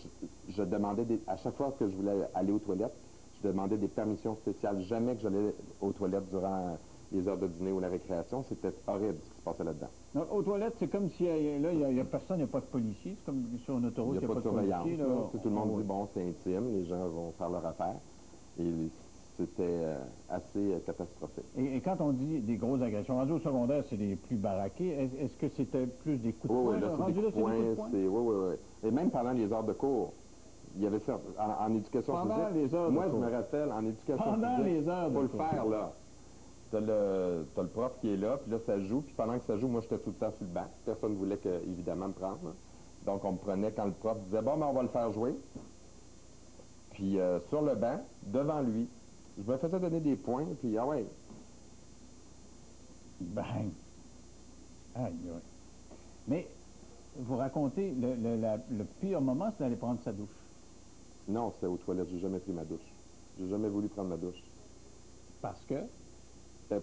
je demandais, à chaque fois que je voulais aller aux toilettes, je demandais des permissions spéciales. Jamais que j'allais aux toilettes durant les heures de dîner ou la récréation. C'était horrible ce qui se passait là-dedans. Donc, aux toilettes, c'est comme si là, il n'y a personne, il n'y a pas de policier. C'est comme sur une autoroute, il n'y a pas de surveillance. Policier, là. Tout le monde dit, bon, c'est intime, les gens vont faire leur affaire. Et c'était assez catastrophique. Et quand on dit des grosses agressions, rendu au secondaire, c'est les plus baraqués. Est-ce que c'était plus des coups de poing? Oui, là, c'est des coups de poing. Oui. Et même pendant les heures de cours, il y avait ça, en éducation physique. Moi, je me rappelle, en éducation physique, les heures de faut le faire, là. T'as le prof qui est là, puis là, ça joue. Puis pendant que ça joue, moi, j'étais tout le temps sur le banc. Personne ne voulait, évidemment, me prendre. Donc, on me prenait quand le prof disait, bon, ben, on va le faire jouer. Puis, sur le banc, devant lui, je me faisais donner des points, puis, ah ouais. Bang! Aïe, aïe. Mais, vous racontez, le pire moment, c'est d'aller prendre sa douche. Non, c'était aux toilettes. J'ai jamais pris ma douche. J'ai jamais voulu prendre ma douche. Parce que?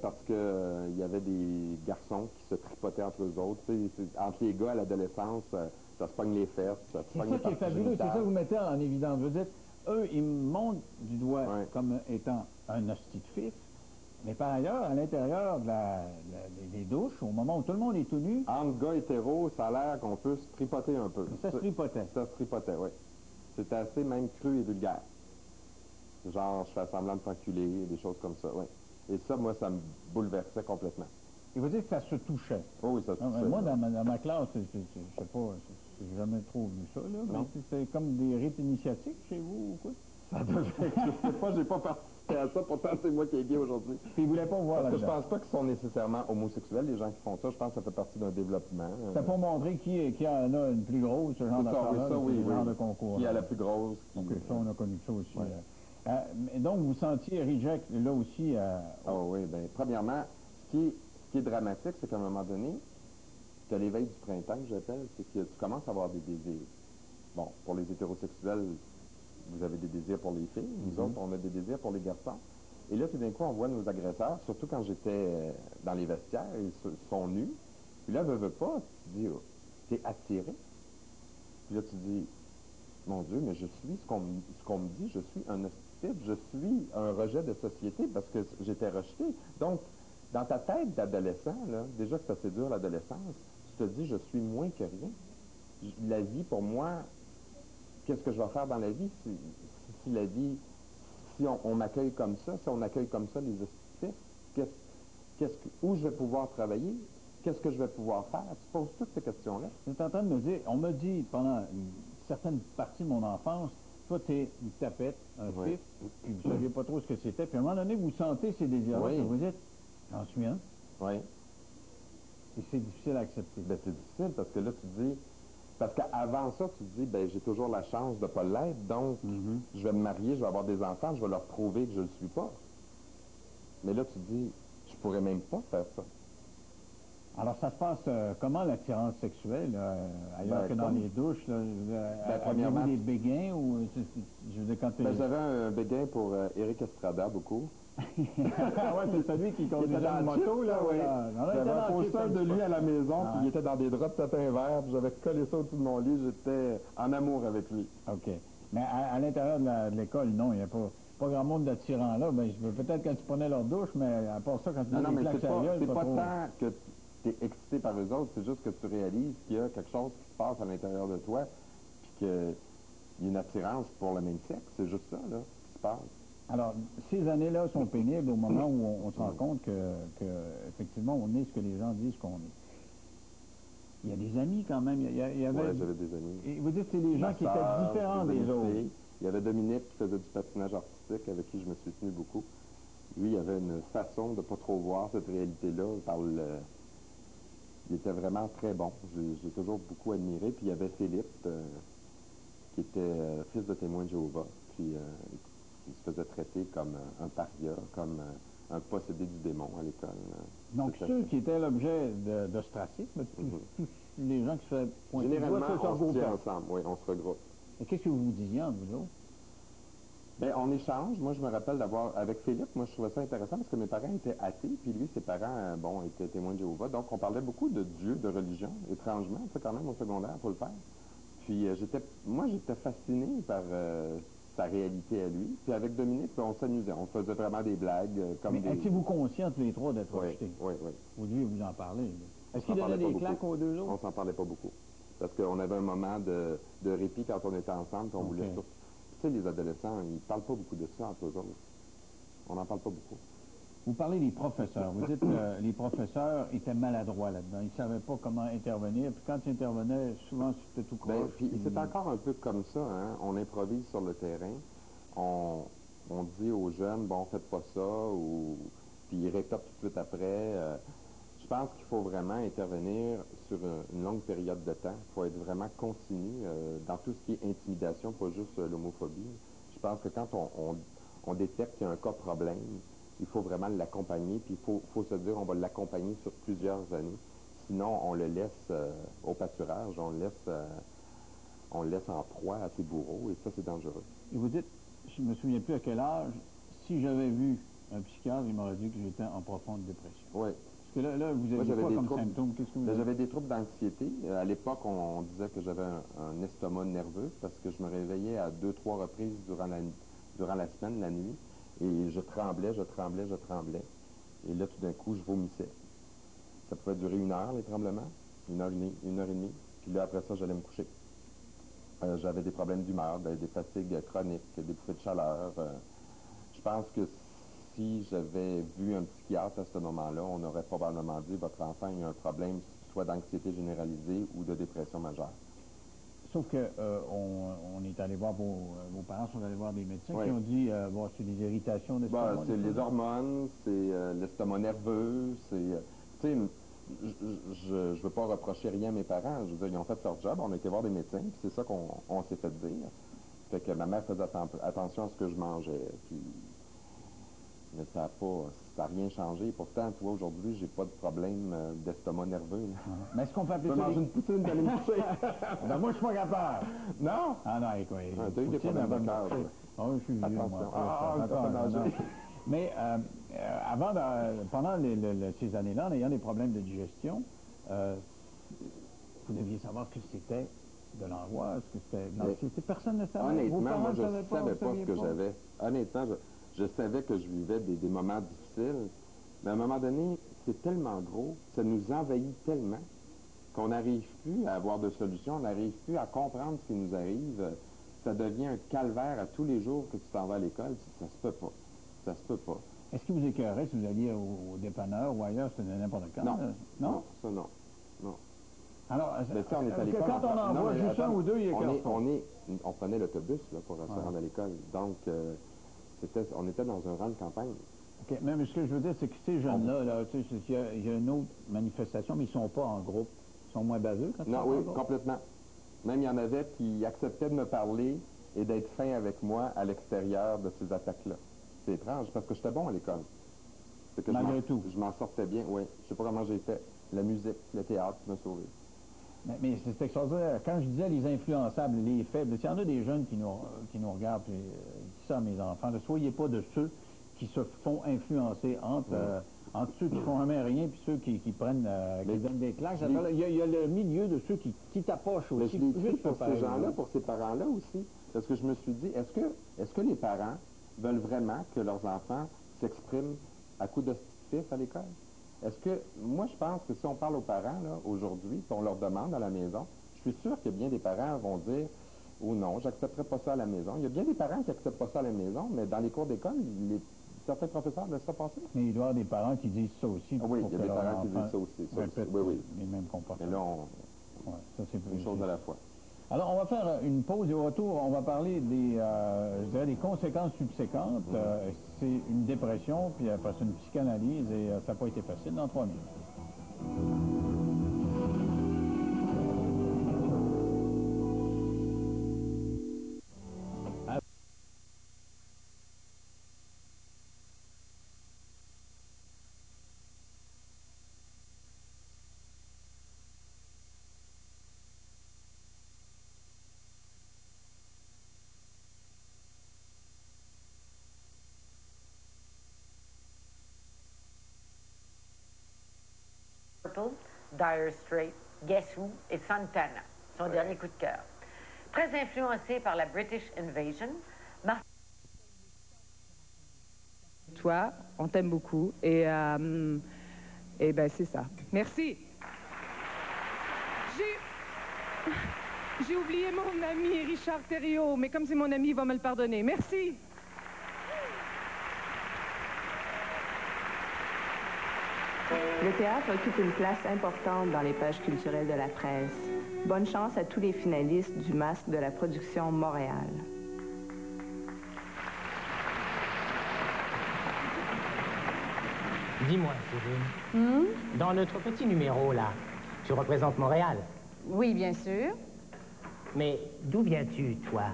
Parce que il y avait des garçons qui se tripotaient entre eux autres. Entre les gars à l'adolescence, ça se pogne les fesses, ça se pogne les parties génitales. C'est ça qui est fabuleux, c'est ça que vous mettez en évidence. Vous dites, eux, ils me montrent du doigt comme étant un hostie de fif, mais par ailleurs, à l'intérieur des douches, au moment où tout le monde est tout nu... Entre gars hétéros, ça a l'air qu'on peut se tripoter un peu. Ça se tripotait. Ça se tripotait, oui. C'était assez même cru et vulgaire. Genre, je fais semblant de t'enculer, des choses comme ça, oui. Et ça, moi, ça me bouleversait complètement. Et vous dites que ça se touchait? Oh, oui, ça se touchait. Moi, dans ma classe, je sais pas, j'ai jamais trop vu ça, là. Non. Mais c'est comme des rites initiatiques chez vous ou quoi? Ça devait, je sais pas, j'ai pas participé à ça, pourtant c'est moi qui ai bien aujourd'hui. Puis ils voulaient pas voir là-dedans. Parce que je pense pas qu'ils sont nécessairement homosexuels, les gens qui font ça. Je pense que ça fait partie d'un développement. C'est pour montrer qui en a une plus grosse, ce genre d'affaire-là, genre de concours. Qui a la plus grosse. OK, ça, on a connu ça aussi. Ouais. Donc, vous sentiez reject là aussi? Oui, bien, premièrement, ce qui est dramatique, c'est qu'à un moment donné, que l'éveil du printemps, que j'appelle, c'est que tu commences à avoir des désirs. Bon, pour les hétérosexuels, vous avez des désirs pour les filles. Nous autres, on a des désirs pour les garçons. Et là, tout d'un coup, on voit nos agresseurs, surtout quand j'étais dans les vestiaires, ils sont nus. Puis là, veux pas, tu te dis, t'es attiré. Puis là, tu dis, mon Dieu, mais je suis ce qu'on me dit, je suis un type, je suis un rejet de société parce que j'étais rejeté. Donc, dans ta tête d'adolescent, là, déjà que c'est assez dur l'adolescence, tu te dis, je suis moins que rien. La vie, pour moi, qu'est-ce que je vais faire dans la vie si la vie, si on m'accueille comme ça, si on accueille comme ça les hosties, où je vais pouvoir travailler, qu'est-ce que je vais pouvoir faire? Tu poses toutes ces questions-là. Vous êtes en train de me dire, on m'a dit pendant une certaine partie de mon enfance, toi, tu es une tapette, un fif, puis vous ne saviez pas trop ce que c'était. Puis à un moment donné, vous sentez ces désirs-là, oui. et vous dites, j'en suis un. Oui. Et c'est difficile à accepter. Ben, c'est difficile parce que là, tu te dis, parce qu'avant ça, tu te dis, ben, j'ai toujours la chance de ne pas l'être, donc je vais me marier, je vais avoir des enfants, je vais leur prouver que je ne le suis pas. Mais là, tu te dis, je pourrais même pas faire ça. Alors, ça se passe comment, l'attirance sexuelle, ailleurs que dans les douches? Premièrement, des béguins ou... Je veux dire, quand j'avais un béguin pour Éric Estrada, beaucoup. Oui, c'est celui qui conduisait la moto, là, oui. J'avais un poster de lui à la maison, puis il était dans des draps de satin vert, puis j'avais collé ça au-dessus de mon lit, j'étais en amour avec lui. OK. Mais à l'intérieur de l'école, non, il n'y a pas grand monde d'attirant là. Ben, peut-être quand tu prenais leur douche, mais à part ça, quand tu non, mais c'est pas trop... tant que tu es excité par eux autres, c'est juste que tu réalises qu'il y a quelque chose qui se passe à l'intérieur de toi, puis qu'il y a une attirance pour le même sexe, c'est juste ça, là, qui se passe. Alors, ces années-là sont pénibles au moment où on se rend compte que effectivement, on est ce que les gens disent qu'on est. Il y a des amis quand même. Il y avait... Oui, j'avais des amis. Et vous dites que c'est des gens qui étaient différents des autres. Il y avait Dominique qui faisait du patinage artistique, avec qui je me suis tenu beaucoup. Lui, il avait une façon de ne pas trop voir cette réalité-là. Il était vraiment très bon. J'ai toujours beaucoup admiré. Puis il y avait Philippe, qui était fils de témoin de Jéhovah. Puis il se faisait traiter comme un paria, comme un possédé du démon à l'école. Donc ceux qui étaient l'objet d'ostracisme, tous les gens qui se faisaient pointer du doigt, généralement, on se tient ensemble, oui, on se regroupe. Et qu'est-ce que vous vous disiez entre vous autres? Bien, on échange. Moi, je me rappelle d'avoir, avec Philippe, moi, je trouvais ça intéressant parce que mes parents étaient athées, puis lui, ses parents, étaient témoins de Jéhovah. Donc, on parlait beaucoup de Dieu, de religion, étrangement. C'est quand même au secondaire, il faut le faire. Puis, j'étais fasciné par sa réalité à lui. Puis, avec Dominique, on s'amusait. On faisait vraiment des blagues. Mais étiez-vous conscients tous les trois d'être rejetés? Oui. Vous deviez vous en parler. Est-ce qu'il donnait des claques aux deux autres? On s'en parlait pas beaucoup. Parce qu'on avait un moment de répit quand on était ensemble, puis on voulait surtout... Tu sais, les adolescents, ils parlent pas beaucoup de ça entre eux autres. On n'en parle pas beaucoup. Vous parlez des professeurs. Vous dites que les professeurs étaient maladroits là-dedans. Ils ne savaient pas comment intervenir. Puis quand ils intervenaient, souvent, c'était tout croche. Puis c'est encore un peu comme ça, hein. On improvise sur le terrain. On dit aux jeunes, bon, faites pas ça, puis ils récopent tout de suite après. Je pense qu'il faut vraiment intervenir sur une longue période de temps. Il faut être vraiment continu dans tout ce qui est intimidation, pas juste l'homophobie. Je pense que quand on détecte qu'il y a un cas problème, il faut vraiment l'accompagner, puis il faut se dire on va l'accompagner sur plusieurs années. Sinon, on le laisse au pâturage, on le laisse en proie à ses bourreaux, et ça, c'est dangereux. Et vous dites, je ne me souviens plus à quel âge, si j'avais vu un psychiatre, il m'aurait dit que j'étais en profonde dépression. Oui. Parce que là vous avez quoi comme symptômes? Qu'est-ce que vous avez? J'avais des troubles d'anxiété. À l'époque, on disait que j'avais un estomac nerveux parce que je me réveillais à 2-3 reprises durant la semaine, la nuit, et je tremblais. Et là, tout d'un coup, je vomissais. Ça pouvait durer 1 heure, les tremblements, 1 heure et demie. Puis là, après ça, j'allais me coucher. J'avais des problèmes d'humeur, des fatigues chroniques, des bouffées de chaleur. Je pense que si j'avais vu un psychiatre à ce moment-là, on aurait probablement dit votre enfant a un problème soit d'anxiété généralisée ou de dépression majeure. Sauf que on est allé voir, vos parents sont allés voir des médecins qui ont dit c'est des irritations d'estomac. C'est les hormones, c'est l'estomac nerveux, c'est... Tu sais, je ne veux pas reprocher rien à mes parents. Je veux dire, ils ont fait leur job, on a été voir des médecins, puis c'est ça qu'on s'est fait dire. Fait que ma mère faisait attention à ce que je mangeais, puis... Mais ça n'a rien changé. Pourtant, tu vois, aujourd'hui, j'ai pas de problème d'estomac nerveux. Mais est-ce qu'on peut appeler ça... manger une poutine d'aller me coucher. Ben moi, je suis pas capable. Non? Ah non, quoi. T'as eu des problèmes de cœur. Je suis vieux, moi. Mais pendant ces années-là, en ayant des problèmes de digestion, vous deviez savoir que c'était de l'envoi? Est-ce que c'était l'anxiété? Personne ne savait. Honnêtement, moi, je ne savais pas ce que j'avais. Honnêtement, je savais que je vivais des moments difficiles. Mais à un moment donné, c'est tellement gros, ça nous envahit tellement qu'on n'arrive plus à avoir de solution, on n'arrive plus à comprendre ce qui nous arrive. Ça devient un calvaire à tous les jours que tu t'en vas à l'école. Ça se peut pas. Ça se peut pas. Est-ce qu'il vous écœurait si vous alliez au dépanneur ou ailleurs, c'était n'importe quand? Non. Non? Ça, non. Non. Alors, mais ça, on est à l'école. Quand on envoie juste un ou deux, il écœure pas. On prenait l'autobus pour se rendre à l'école. Donc, on était dans un rang de campagne. OK, mais ce que je veux dire, c'est que ces jeunes-là, il y a une autre manifestation, mais ils ne sont pas en groupe. Ils sont moins baveux quand ils sont en groupe? Oui, complètement. Même il y en avait qui acceptaient de me parler et d'être fin avec moi à l'extérieur de ces attaques-là. C'est étrange, parce que j'étais bon à l'école. Malgré tout. Je m'en sortais bien, oui. Je sais pas comment j'ai fait. La musique, le théâtre m'a sauvé. Mais c'est extraordinaire. Quand je disais les influençables, les faibles, s'il y en a des jeunes qui nous regardent, puis je dis ça à mes enfants, ne soyez pas de ceux qui se font influencer entre ceux qui font jamais rien puis ceux qui prennent, qui donnent des claques. Il y a le milieu de ceux qui t'approchent aussi. Mais je l'ai dit pour ces gens-là, pour ces parents-là aussi. Parce que je me suis dit, est-ce que les parents veulent vraiment que leurs enfants s'expriment à coups d'hostifs à l'école? Est-ce que, moi, je pense que si on parle aux parents, là, aujourd'hui, puis on leur demande à la maison, je suis sûr que bien des parents vont dire, ou non, j'accepterai pas ça à la maison. Il y a bien des parents qui n'acceptent pas ça à la maison, mais dans les cours d'école, certains professeurs laissent ça passer. Mais il doit y avoir des parents qui disent ça aussi. Oui, il y a des parents qui disent ça aussi. Oui. Les mêmes comportements. Mais là, ça, c'est une chose à la fois. Alors, on va faire une pause et au retour, on va parler des conséquences subséquentes. C'est une dépression, puis après c'est une psychanalyse, et ça n'a pas été facile dans 3 minutes. Dire Straits, Guess Who et Santana, son dernier coup de cœur. Très influencé par la British Invasion, Toi, on t'aime beaucoup et ben c'est ça. Merci. J'ai oublié mon ami Richard Thériault, mais comme c'est mon ami, il va me le pardonner. Merci. Le théâtre occupe une place importante dans les pages culturelles de la presse. Bonne chance à tous les finalistes du Masque de la production Montréal. Dis-moi, Céline, dans notre petit numéro, là, tu représentes Montréal? Oui, bien sûr. Mais d'où viens-tu, toi?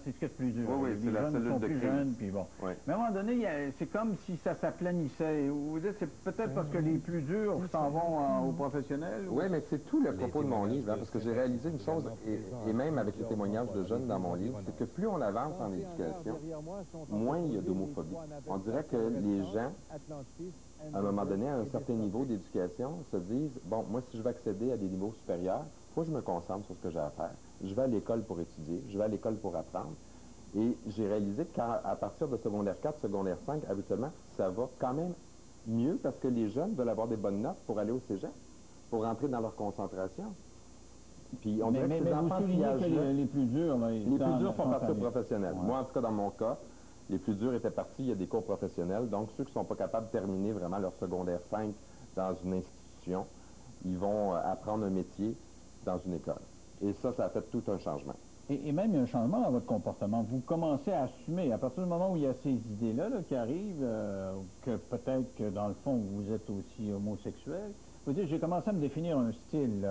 C'est ce qu'il y a de plus dur. Oui, c'est la cellule de plus crise. jeunes, puis bon. Oui. Mais à un moment donné, c'est comme si ça s'aplanissait. Vous dites, c'est peut-être parce que les plus durs s'en vont aux professionnels? Oui, mais c'est tout le propos de mon livre, parce que j'ai réalisé une chose, et même avec les témoignages de jeunes dans mon livre, c'est que plus on avance en éducation, moins il y a d'homophobie. On dirait que les gens, à un moment donné, à un certain niveau d'éducation, se disent, bon, moi, si je veux accéder à des niveaux supérieurs, il faut que je me concentre sur ce que j'ai à faire. Je vais à l'école pour étudier, je vais à l'école pour apprendre. Et j'ai réalisé qu'à partir de secondaire 4, secondaire 5, habituellement, ça va quand même mieux parce que les jeunes veulent avoir des bonnes notes pour aller au cégep, pour rentrer dans leur concentration. Puis on dirait que ces enfantillages-là, les plus durs, font partie au professionnel. Ouais. Moi, en tout cas, dans mon cas, les plus durs étaient partis, il y a des cours professionnels. Donc, ceux qui ne sont pas capables de terminer vraiment leur secondaire 5 dans une institution, ils vont apprendre un métier dans une école. Et ça a fait tout un changement. Et même il y a un changement dans votre comportement. Vous commencez à assumer, à partir du moment où il y a ces idées-là qui arrivent, que peut-être que dans le fond, vous êtes aussi homosexuel. Vous dites, j'ai commencé à me définir un style.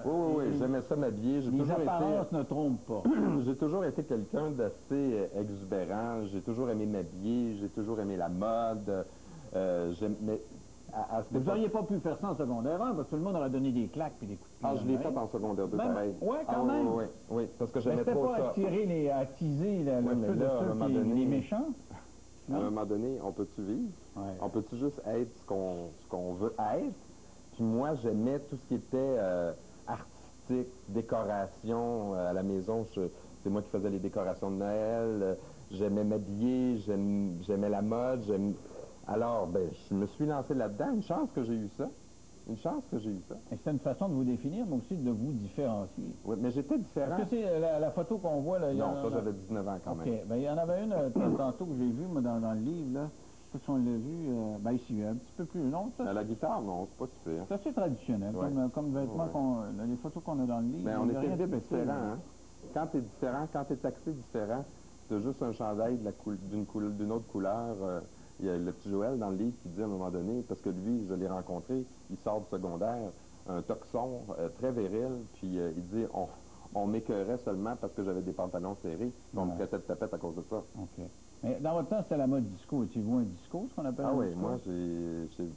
Oui, j'aimais ça m'habiller. Les apparences ne trompent pas. J'ai toujours été quelqu'un d'assez exubérant. J'ai toujours aimé m'habiller. J'ai toujours aimé la mode. Mais Vous n'auriez pas pu faire ça en secondaire 1, parce que tout le monde aurait donné des claques puis des coups de pied. Ah, je l'ai fait en secondaire 2, pareil. Oui, quand même. Oui, parce que j'aimais trop ça. C'était pas attiser le feu de ceux qui les méchants? À un moment donné, on peut-tu vivre? On peut-tu juste être ce qu'on veut être? Puis moi, j'aimais tout ce qui était artistique, décoration à la maison. C'est moi qui faisais les décorations de Noël. J'aimais m'habiller, j'aimais la mode. Alors, ben, je me suis lancé là-dedans. Une chance que j'ai eu ça. Une chance que j'ai eu ça. Et c'est une façon de vous définir, mais aussi de vous différencier. Oui, mais j'étais différent. Est-ce que c'est la photo qu'on voit là? Non, ça, j'avais 19 ans quand même. OK. Ben, il y en avait une tantôt que j'ai vue, moi, dans le livre, là. Je sais pas si on l'a vu. Ben, ici, un petit peu plus long. Ça, la guitare, non, c'est pas super. C'est assez traditionnel, comme vêtements, les photos qu'on a dans le livre. Ben, on était vite différents, hein? Quand tu es différent, quand tu es taxé différent, tu as juste un chandail d'une autre couleur. Il y a le petit Joël dans le livre qui dit à un moment donné, parce que lui, je l'ai rencontré, il sort du secondaire, un toxon très viril, puis il dit on m'écœurait seulement parce que j'avais des pantalons serrés, on me traitait de tapette à cause de ça. OK. Mais dans votre temps, c'était la mode disco. Étiez-vous un disco, ce qu'on appelle un disco? Oui, moi,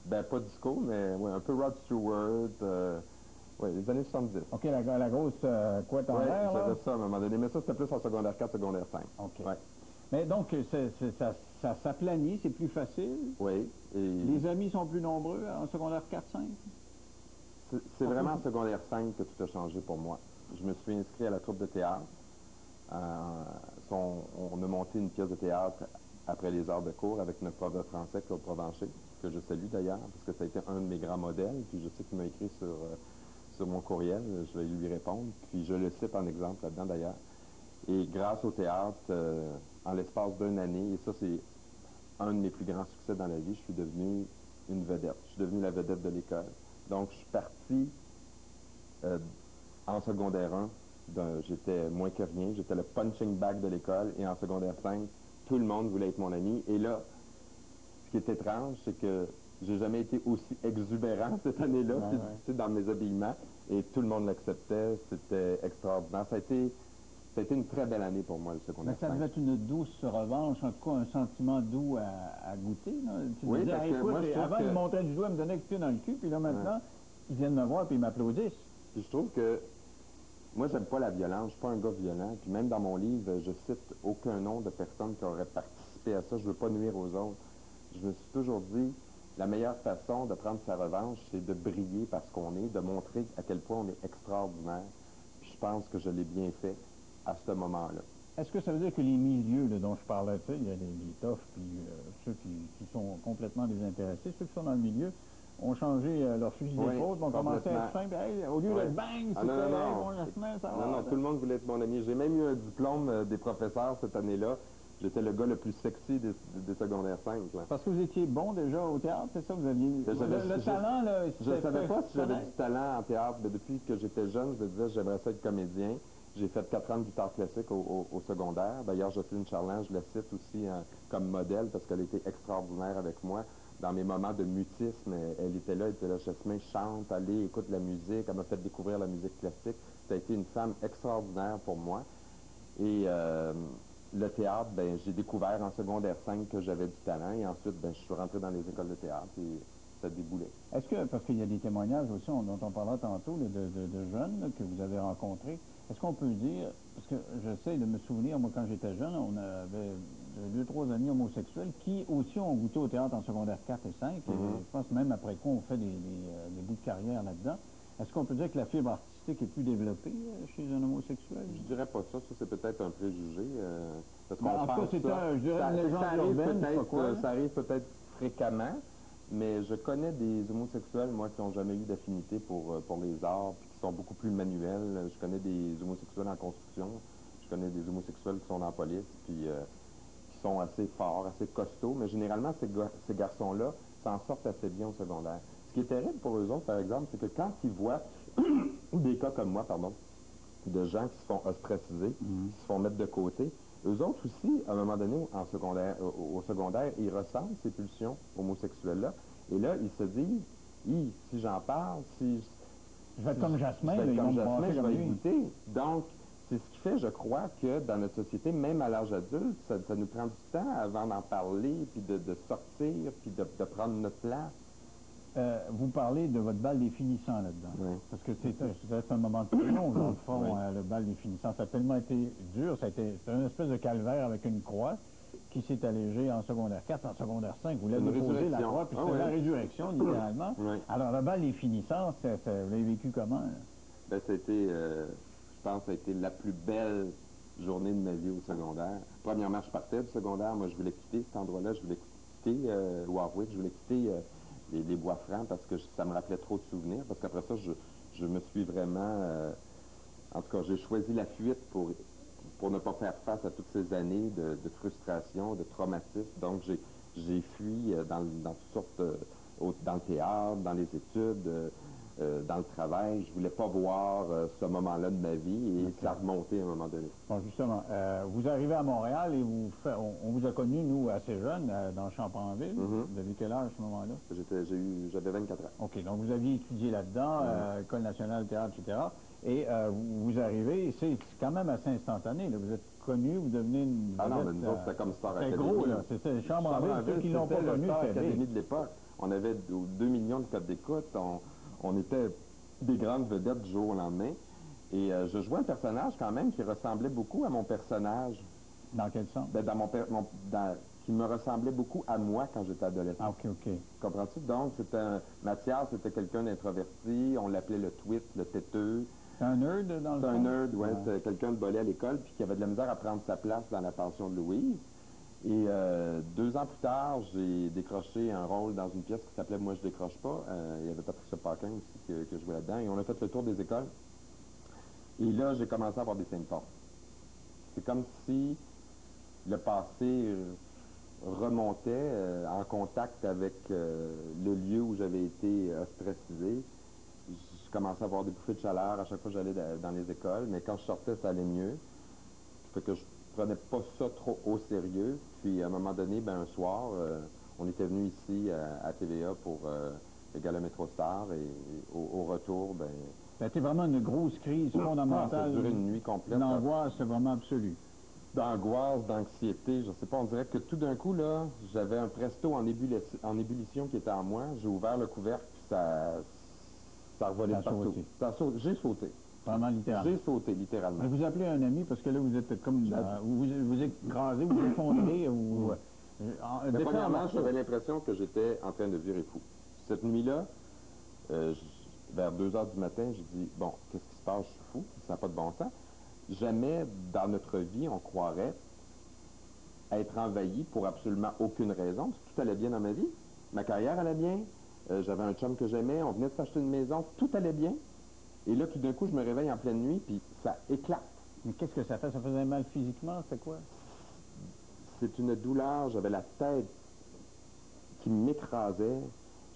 ben pas disco, mais un peu Rod Stewart, oui, les années 70. OK, la grosse couette en l'air, Oui, j'avais ça à un moment donné, mais ça, c'était plus en secondaire 4, secondaire 5. OK. Ouais. Mais donc, ça s'aplanit, c'est plus facile. Oui. Et les amis sont plus nombreux en secondaire 4-5? C'est vraiment en secondaire 5 que tout a changé pour moi. Je me suis inscrit à la troupe de théâtre. On a monté une pièce de théâtre après les heures de cours avec notre prof de français, Claude Provencher, que je salue d'ailleurs, parce que ça a été un de mes grands modèles. Puis je sais qu'il m'a écrit sur mon courriel, je vais lui répondre. Puis je le cite en exemple là-dedans d'ailleurs. Et grâce au théâtre, en l'espace d'une année, et ça c'est un de mes plus grands succès dans la vie, je suis devenu une vedette. Je suis devenu la vedette de l'école. Donc je suis parti en secondaire 1, j'étais moins que rien, j'étais le punching bag de l'école, et en secondaire 5, tout le monde voulait être mon ami. Et là, ce qui est étrange, c'est que j'ai jamais été aussi exubérant cette année-là, dans mes habillements, et tout le monde l'acceptait, c'était extraordinaire. Ça a été une très belle année pour moi, le secondaire 5. Ça devait être une douce revanche, en tout cas un sentiment doux à goûter. Là. Oui, parce que moi, je trouve avant, ils me montraient du doigt, ils me donnaient un coup dans le cul, puis là, maintenant, ils viennent me voir, puis ils m'applaudissent. Puis je trouve que moi, j'aime pas la violence, je suis pas un gars violent, puis même dans mon livre, je cite aucun nom de personnes qui auraient participé à ça, je veux pas nuire aux autres. Je me suis toujours dit, la meilleure façon de prendre sa revanche, c'est de briller parce qu'on est, de montrer à quel point on est extraordinaire. Puis je pense que je l'ai bien fait à ce moment-là. Est-ce que ça veut dire que les milieux là, dont je parlais, tu sais, il y a les toughs, puis ceux qui sont complètement désintéressés, ceux qui sont dans le milieu, ont changé leur fusil d'épaule, ont commencé à être fin, au lieu de bang, c'était non, tout le monde voulait être mon ami. J'ai même eu un diplôme des professeurs cette année-là. J'étais le gars le plus sexy des secondaires 5. Là. Parce que vous étiez bon déjà au théâtre, c'est ça? Vous aviez le talent, là? Je ne savais pas si j'avais du talent en théâtre, mais depuis que j'étais jeune, je me disais j'aimerais ça être comédien. J'ai fait 4 ans de guitare classique au secondaire. D'ailleurs, Jocelyne Charland, je la cite aussi comme modèle parce qu'elle était extraordinaire avec moi. Dans mes moments de mutisme, elle était là, Jasmin, chante, allez, écoute la musique. Elle m'a fait découvrir la musique classique. Ça a été une femme extraordinaire pour moi. Et le théâtre, ben, j'ai découvert en secondaire 5 que j'avais du talent. Et ensuite, ben, je suis rentré dans les écoles de théâtre et ça déboulait. Est-ce que, parce qu'il y a des témoignages aussi dont on parlera tantôt, là, de jeunes là, que vous avez rencontrés, est-ce qu'on peut dire, parce que j'essaie de me souvenir, moi quand j'étais jeune, on avait 2-3 amis homosexuels qui aussi ont goûté au théâtre en secondaire 4 et 5, et je pense même après quoi on fait des bouts de carrière là-dedans. Est-ce qu'on peut dire que la fibre artistique est plus développée chez un homosexuel? Je dirais pas ça, c'est peut-être un préjugé. Parce qu'on en pense ça. Je dirais une légende urbaine, ça arrive peut-être fréquemment, mais je connais des homosexuels, moi, qui n'ont jamais eu d'affinité pour les arts, puis qui sont beaucoup plus manuels. Je connais des homosexuels en construction, je connais des homosexuels qui sont dans la police, puis qui sont assez forts, assez costauds, mais généralement, ces garçons-là s'en sortent assez bien au secondaire. Ce qui est terrible pour eux autres, par exemple, c'est que quand ils voient, ou des cas comme moi, pardon, de gens qui se font ostraciser, qui se font mettre de côté, eux autres aussi, à un moment donné, au secondaire, ils ressentent ces pulsions homosexuelles-là. Et là, ils se disent, si j'en parle, si je vais être comme Jasmin, je vais y goûter. Donc, c'est ce qui fait, je crois, que dans notre société, même à l'âge adulte, ça nous prend du temps avant d'en parler, puis de sortir, puis de prendre notre place. Vous parlez de votre bal des finissants là-dedans. Oui. Parce que c'est un moment très long, dans le fond, le bal des finissants. Ça a tellement été dur, c'était une espèce de calvaire avec une croix qui s'est allégée en secondaire 4, en secondaire 5. Vous l'avez déposé la croix, puis c'était la résurrection, littéralement. Oui. Alors, le bal des finissants, vous l'avez vécu comment? Ben, ça a été, je pense, ça a été la plus belle journée de ma vie au secondaire. Premièrement, je partais du secondaire. Moi, je voulais quitter cet endroit-là. Je voulais quitter Warwick. Je voulais quitter les Bois-Francs parce que ça me rappelait trop de souvenirs. Parce qu'après ça, je me suis vraiment... en tout cas, j'ai choisi la fuite pour ne pas faire face à toutes ces années de frustration, de traumatisme. Donc, j'ai fui dans toutes sortes... dans le théâtre, dans les études... dans le travail, je voulais pas voir ce moment-là de ma vie et ça a remonté à un moment donné. Bon, justement, vous arrivez à Montréal et on vous a connus, nous, assez jeunes, dans Champanville. Vous avez quel âge à ce moment-là? J'avais 24 ans. OK, donc vous aviez étudié là-dedans, École nationale de théâtre, etc. Et vous arrivez, c'est quand même assez instantané. Là. Vous êtes connu, vous devenez une... Ah non, mais nous autres, c'était comme Star Academy. C'est gros, là. C'est Champanville, ceux qui l'ont pas connu, Star c'était Academy de l'époque. On avait 2 millions de codes d'écoute. On était des grandes vedettes du jour au lendemain. Et je jouais un personnage quand même qui ressemblait beaucoup à mon personnage. Dans quel sens? Ben, qui me ressemblait beaucoup à moi quand j'étais adolescent. Ah, OK. Comprends-tu? Donc, Mathias, c'était quelqu'un d'introverti. On l'appelait le twit, le têteux. C'est un nerd, dans le fond? C'est un nerd, oui. C'était quelqu'un de bolé à l'école puis qui avait de la misère à prendre sa place dans La Passion de Louise. Et 2 ans plus tard, j'ai décroché un rôle dans une pièce qui s'appelait « Moi, je décroche pas ». Il y avait Patricia Paquin aussi que jouait là-dedans. Et on a fait le tour des écoles. Et là, j'ai commencé à avoir des symptômes. C'est comme si le passé remontait en contact avec le lieu où j'avais été ostracisé. Je commençais à avoir des bouffées de chaleur à chaque fois que j'allais dans les écoles. Mais quand je sortais, ça allait mieux. Fait que je prenais pas ça trop au sérieux. Puis, à un moment donné, un soir, on était venu ici à TVA pour le Gala Métro Star. Et au retour, C'était vraiment une grosse crise fondamentale. Ça a duré une nuit complète. L'angoisse, c'est vraiment absolu. D'angoisse, d'anxiété, je sais pas, on dirait que tout d'un coup, là, j'avais un presto en ébullition qui était en moi. J'ai ouvert le couvercle, puis ça revolait partout. J'ai sauté. Vraiment littéralement. J'ai sauté, littéralement. Mais vous appelez un ami parce que là, vous êtes comme... vous écrasez, vous effondrez. Mais premièrement, j'avais l'impression que j'étais en train de virer fou. Cette nuit-là, vers 2 heures du matin, j'ai dit, bon, qu'est-ce qui se passe? Je suis fou, ça n'a pas de bon sens. Jamais dans notre vie, on croirait être envahi pour absolument aucune raison. Tout allait bien dans ma vie. Ma carrière allait bien. J'avais un chum que j'aimais. On venait de s'acheter une maison. Tout allait bien. Et là, tout d'un coup, je me réveille en pleine nuit, puis ça éclate. Mais qu'est-ce que ça fait? Ça faisait mal physiquement? C'est quoi? C'est une douleur. J'avais la tête qui m'écrasait.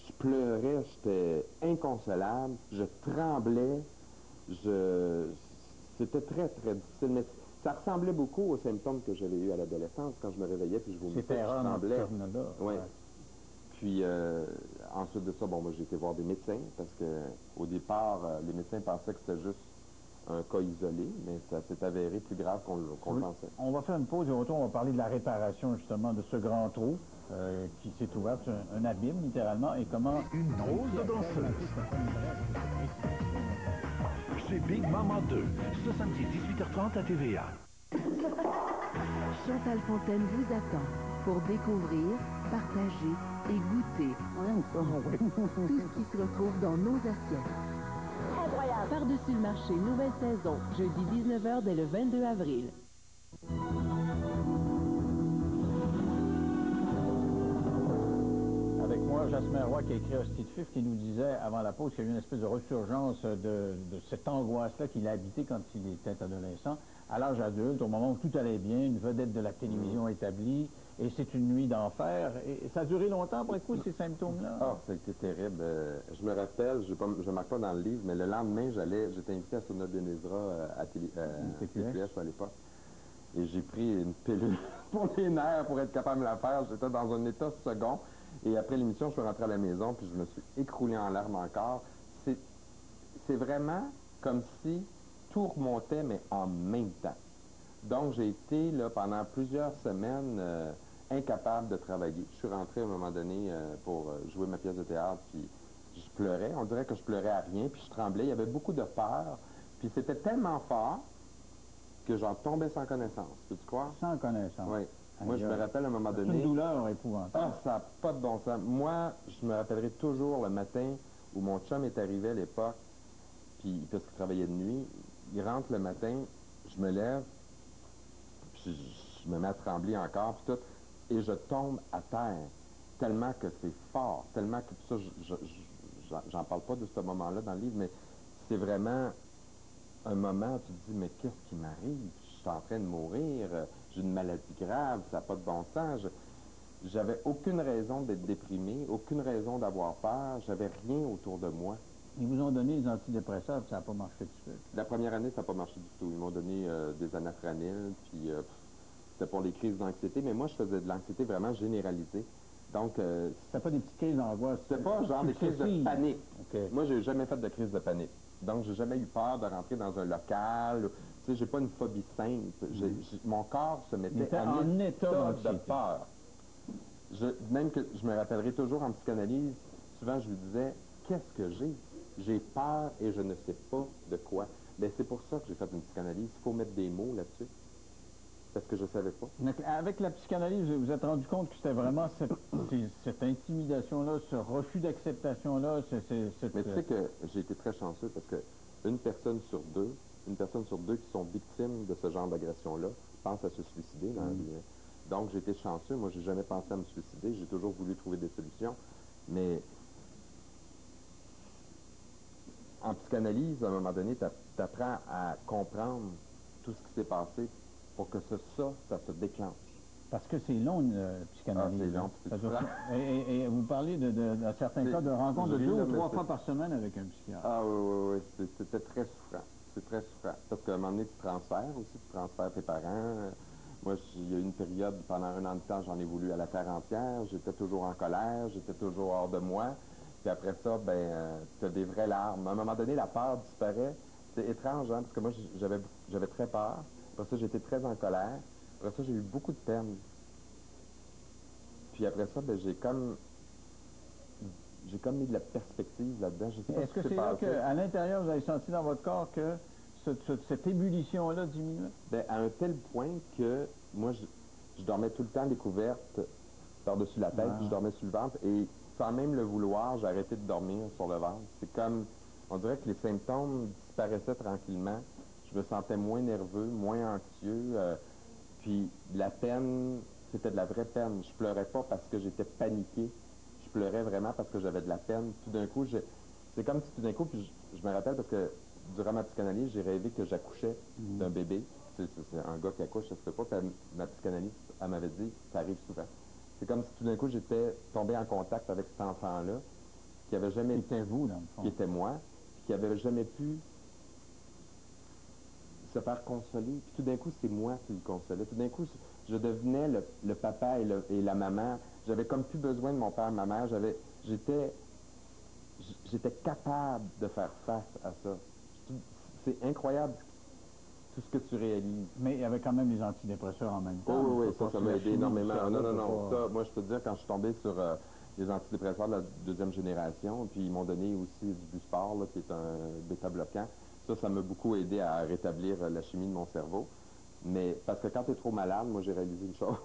Je pleurais. J'étais inconsolable. Je tremblais. C'était très, très difficile. Mais ça ressemblait beaucoup aux symptômes que j'avais eus à l'adolescence quand je me réveillais puis je vomissais, je tremblais. Ouais. Puis ensuite de ça, bon, moi j'ai été voir des médecins parce que au départ, les médecins pensaient que c'était juste un cas isolé, mais ça s'est avéré plus grave qu'on le pensait. On va faire une pause et au retour, on va parler de la réparation justement de ce grand trou qui s'est ouvert, un abîme littéralement, et comment... Une drôle de danseuse. C'est Big Mama 2, ce samedi 18h30 à TVA. Chantal Fontaine vous attend pour découvrir, partager et goûter tout ce qui se retrouve dans nos assiettes. Incroyable! Par-dessus le marché, nouvelle saison, jeudi 19h dès le 22 avril. Avec moi, Jasmin Roy qui a écrit Hostie de Fif qui nous disait avant la pause qu'il y a eu une espèce de resurgence de cette angoisse-là qu'il a habité quand il était adolescent. À l'âge adulte, au moment où tout allait bien, une vedette de la télévision établie, et c'est une nuit d'enfer. Et ça a duré longtemps après coup, ces symptômes-là? Ah, ça a été terrible. Je me rappelle, je ne marque pas dans le livre, mais le lendemain, j'étais invité à Sonia Benezra à TQS à l'époque. Et j'ai pris une pilule pour les nerfs pour être capable de la faire. J'étais dans un état second. Et après l'émission, je suis rentré à la maison, puis je me suis écroulé en larmes encore. C'est vraiment comme si tout remontait, mais en même temps. Donc, j'ai été, là, pendant plusieurs semaines, incapable de travailler. Je suis rentré à un moment donné pour jouer ma pièce de théâtre, puis Je pleurais, on dirait que je pleurais à rien, puis je tremblais, il y avait beaucoup de peur, puis c'était tellement fort que j'en tombais sans connaissance, peux-tu croire? Sans connaissance? Oui. Moi, je me rappelle à un moment donné... C'est une douleur épouvantable. Ah, ça n'a pas de bon sens. Moi, je me rappellerai toujours le matin où mon chum est arrivé à l'époque, puis parce qu'il travaillait de nuit, il rentre le matin, je me lève, puis je me mets à trembler encore, puis tout, et je tombe à terre, tellement que c'est fort, tellement que ça, j'en parle pas de ce moment-là dans le livre, mais c'est vraiment un moment où tu te dis, mais qu'est-ce qui m'arrive? Je suis en train de mourir, j'ai une maladie grave, ça n'a pas de bon sens. J'avais aucune raison d'être déprimé, aucune raison d'avoir peur, j'avais rien autour de moi. Ils vous ont donné des antidépresseurs, puis ça n'a pas marché tout de suite. La première année, ça n'a pas marché du tout. Ils m'ont donné des anafranil, puis c'était pour les crises d'anxiété, mais moi, je faisais de l'anxiété vraiment généralisée. Donc, c'était pas des petites crises d'angoisse? C'était pas genre des crises de panique. Okay. Moi, j'ai jamais fait de crise de panique. Donc, j'ai jamais eu peur de rentrer dans un local. Tu sais, j'ai pas une phobie simple. Mon corps se mettait en état de peur. Même que je me rappellerai toujours en psychanalyse, souvent je lui disais, qu'est-ce que j'ai? J'ai peur et je ne sais pas de quoi. Bien, c'est pour ça que j'ai fait une psychanalyse. Il faut mettre des mots là-dessus. Parce que je ne savais pas. Donc, avec la psychanalyse, vous vous êtes rendu compte que c'était vraiment cette intimidation-là, ce refus d'acceptation-là, Mais tu sais que j'ai été très chanceux parce que une personne sur deux qui sont victimes de ce genre d'agression-là pense à se suicider dans la vie. Donc, j'ai été chanceux. Moi, j'ai jamais pensé à me suicider. J'ai toujours voulu trouver des solutions. Mais en psychanalyse, à un moment donné, tu apprends à comprendre tout ce qui s'est passé pour que ça se déclenche. Parce que c'est long, une psychanalyse. Ah, c'est long. Et vous parlez, dans certains cas, de rencontres de 2 ou 3 fois par semaine avec un psychiatre. Ah oui. C'était très souffrant. C'est très souffrant. Parce qu'à un moment donné, tu transfères aussi. Tu transfères tes parents. Moi, il y a eu une période, pendant 1 an de temps, j'en ai voulu à la terre entière. J'étais toujours en colère. J'étais toujours hors de moi. Puis après ça, tu as des vraies larmes. À un moment donné, la peur disparaît. C'est étrange, hein, parce que moi, j'avais très peur. Après ça, j'étais très en colère. Après ça, j'ai eu beaucoup de peine. Puis après ça, j'ai comme mis de la perspective là-dedans. Est-ce que c'est là qu'à l'intérieur, vous avez senti dans votre corps que cette ébullition-là diminuait? Bien, à un tel point que moi, je dormais tout le temps découverte par-dessus la tête, puis je dormais sur le ventre, et sans même le vouloir, j'ai arrêté de dormir sur le ventre. C'est comme, on dirait que les symptômes disparaissaient tranquillement. Je me sentais moins nerveux, moins anxieux, puis la peine, c'était de la vraie peine. Je pleurais pas parce que j'étais paniqué. Je pleurais vraiment parce que j'avais de la peine. Tout d'un coup, c'est comme si tout d'un coup, puis je me rappelle parce que durant ma psychanalyse, j'ai rêvé que j'accouchais d'un bébé. C'est un gars qui accouche, ça se fait pas. Puis ma psychanalyste, elle m'avait dit, ça arrive souvent. C'est comme si tout d'un coup, j'étais tombé en contact avec cet enfant-là, qui avait jamais... Qui était vous, dans le fond. Qui était moi, qui avait jamais pu se faire consoler. Puis tout d'un coup, c'est moi qui le consolais. Tout d'un coup, je devenais le papa et la maman. J'avais comme plus besoin de mon père et ma mère. J'étais capable de faire face à ça. C'est incroyable tout ce que tu réalises. Mais il y avait quand même des antidépresseurs en même temps. Oui, ça m'a aidé énormément. Non. Ça, moi, je peux te dire, quand je suis tombé sur les antidépresseurs de la 2e génération, puis ils m'ont donné aussi du Buspar, qui est un bêta-bloquant, ça m'a beaucoup aidé à rétablir la chimie de mon cerveau. Mais parce que quand tu es trop malade, moi, j'ai réalisé une chose.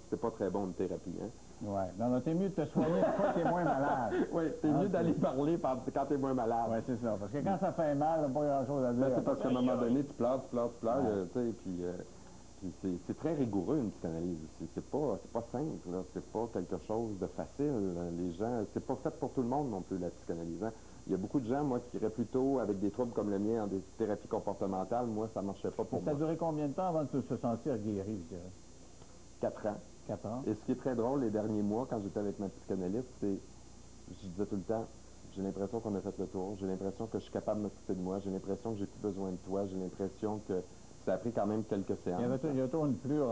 C'est pas très bon une thérapie, hein? Oui. Non, t'es mieux de te soigner une fois que t'es moins malade. Oui, t'es mieux d'aller parler quand t'es moins malade. Oui, c'est ça. Parce que quand ça fait mal, t'as pas grand-chose à dire. C'est parce qu'à un moment donné, tu pleures, tu sais, puis c'est très rigoureux, une psychanalyse. C'est pas simple, là. C'est pas quelque chose de facile. Les gens, c'est pas fait pour tout le monde non plus, la psychanalyse, hein? Il y a beaucoup de gens, moi, qui iraient plutôt avec des troubles comme le mien en des thérapies comportementales. Moi, ça marchait pas pour moi. Ça a duré combien de temps avant de se sentir guéri, je dirais? 4 ans. 4 ans. Et ce qui est très drôle, les derniers mois, quand j'étais avec ma psychanalyste, c'est, je disais tout le temps, j'ai l'impression qu'on a fait le tour, j'ai l'impression que je suis capable de m'occuper de moi, j'ai l'impression que j'ai plus besoin de toi, j'ai l'impression que ça a pris quand même quelques séances. Il y a toujours une plure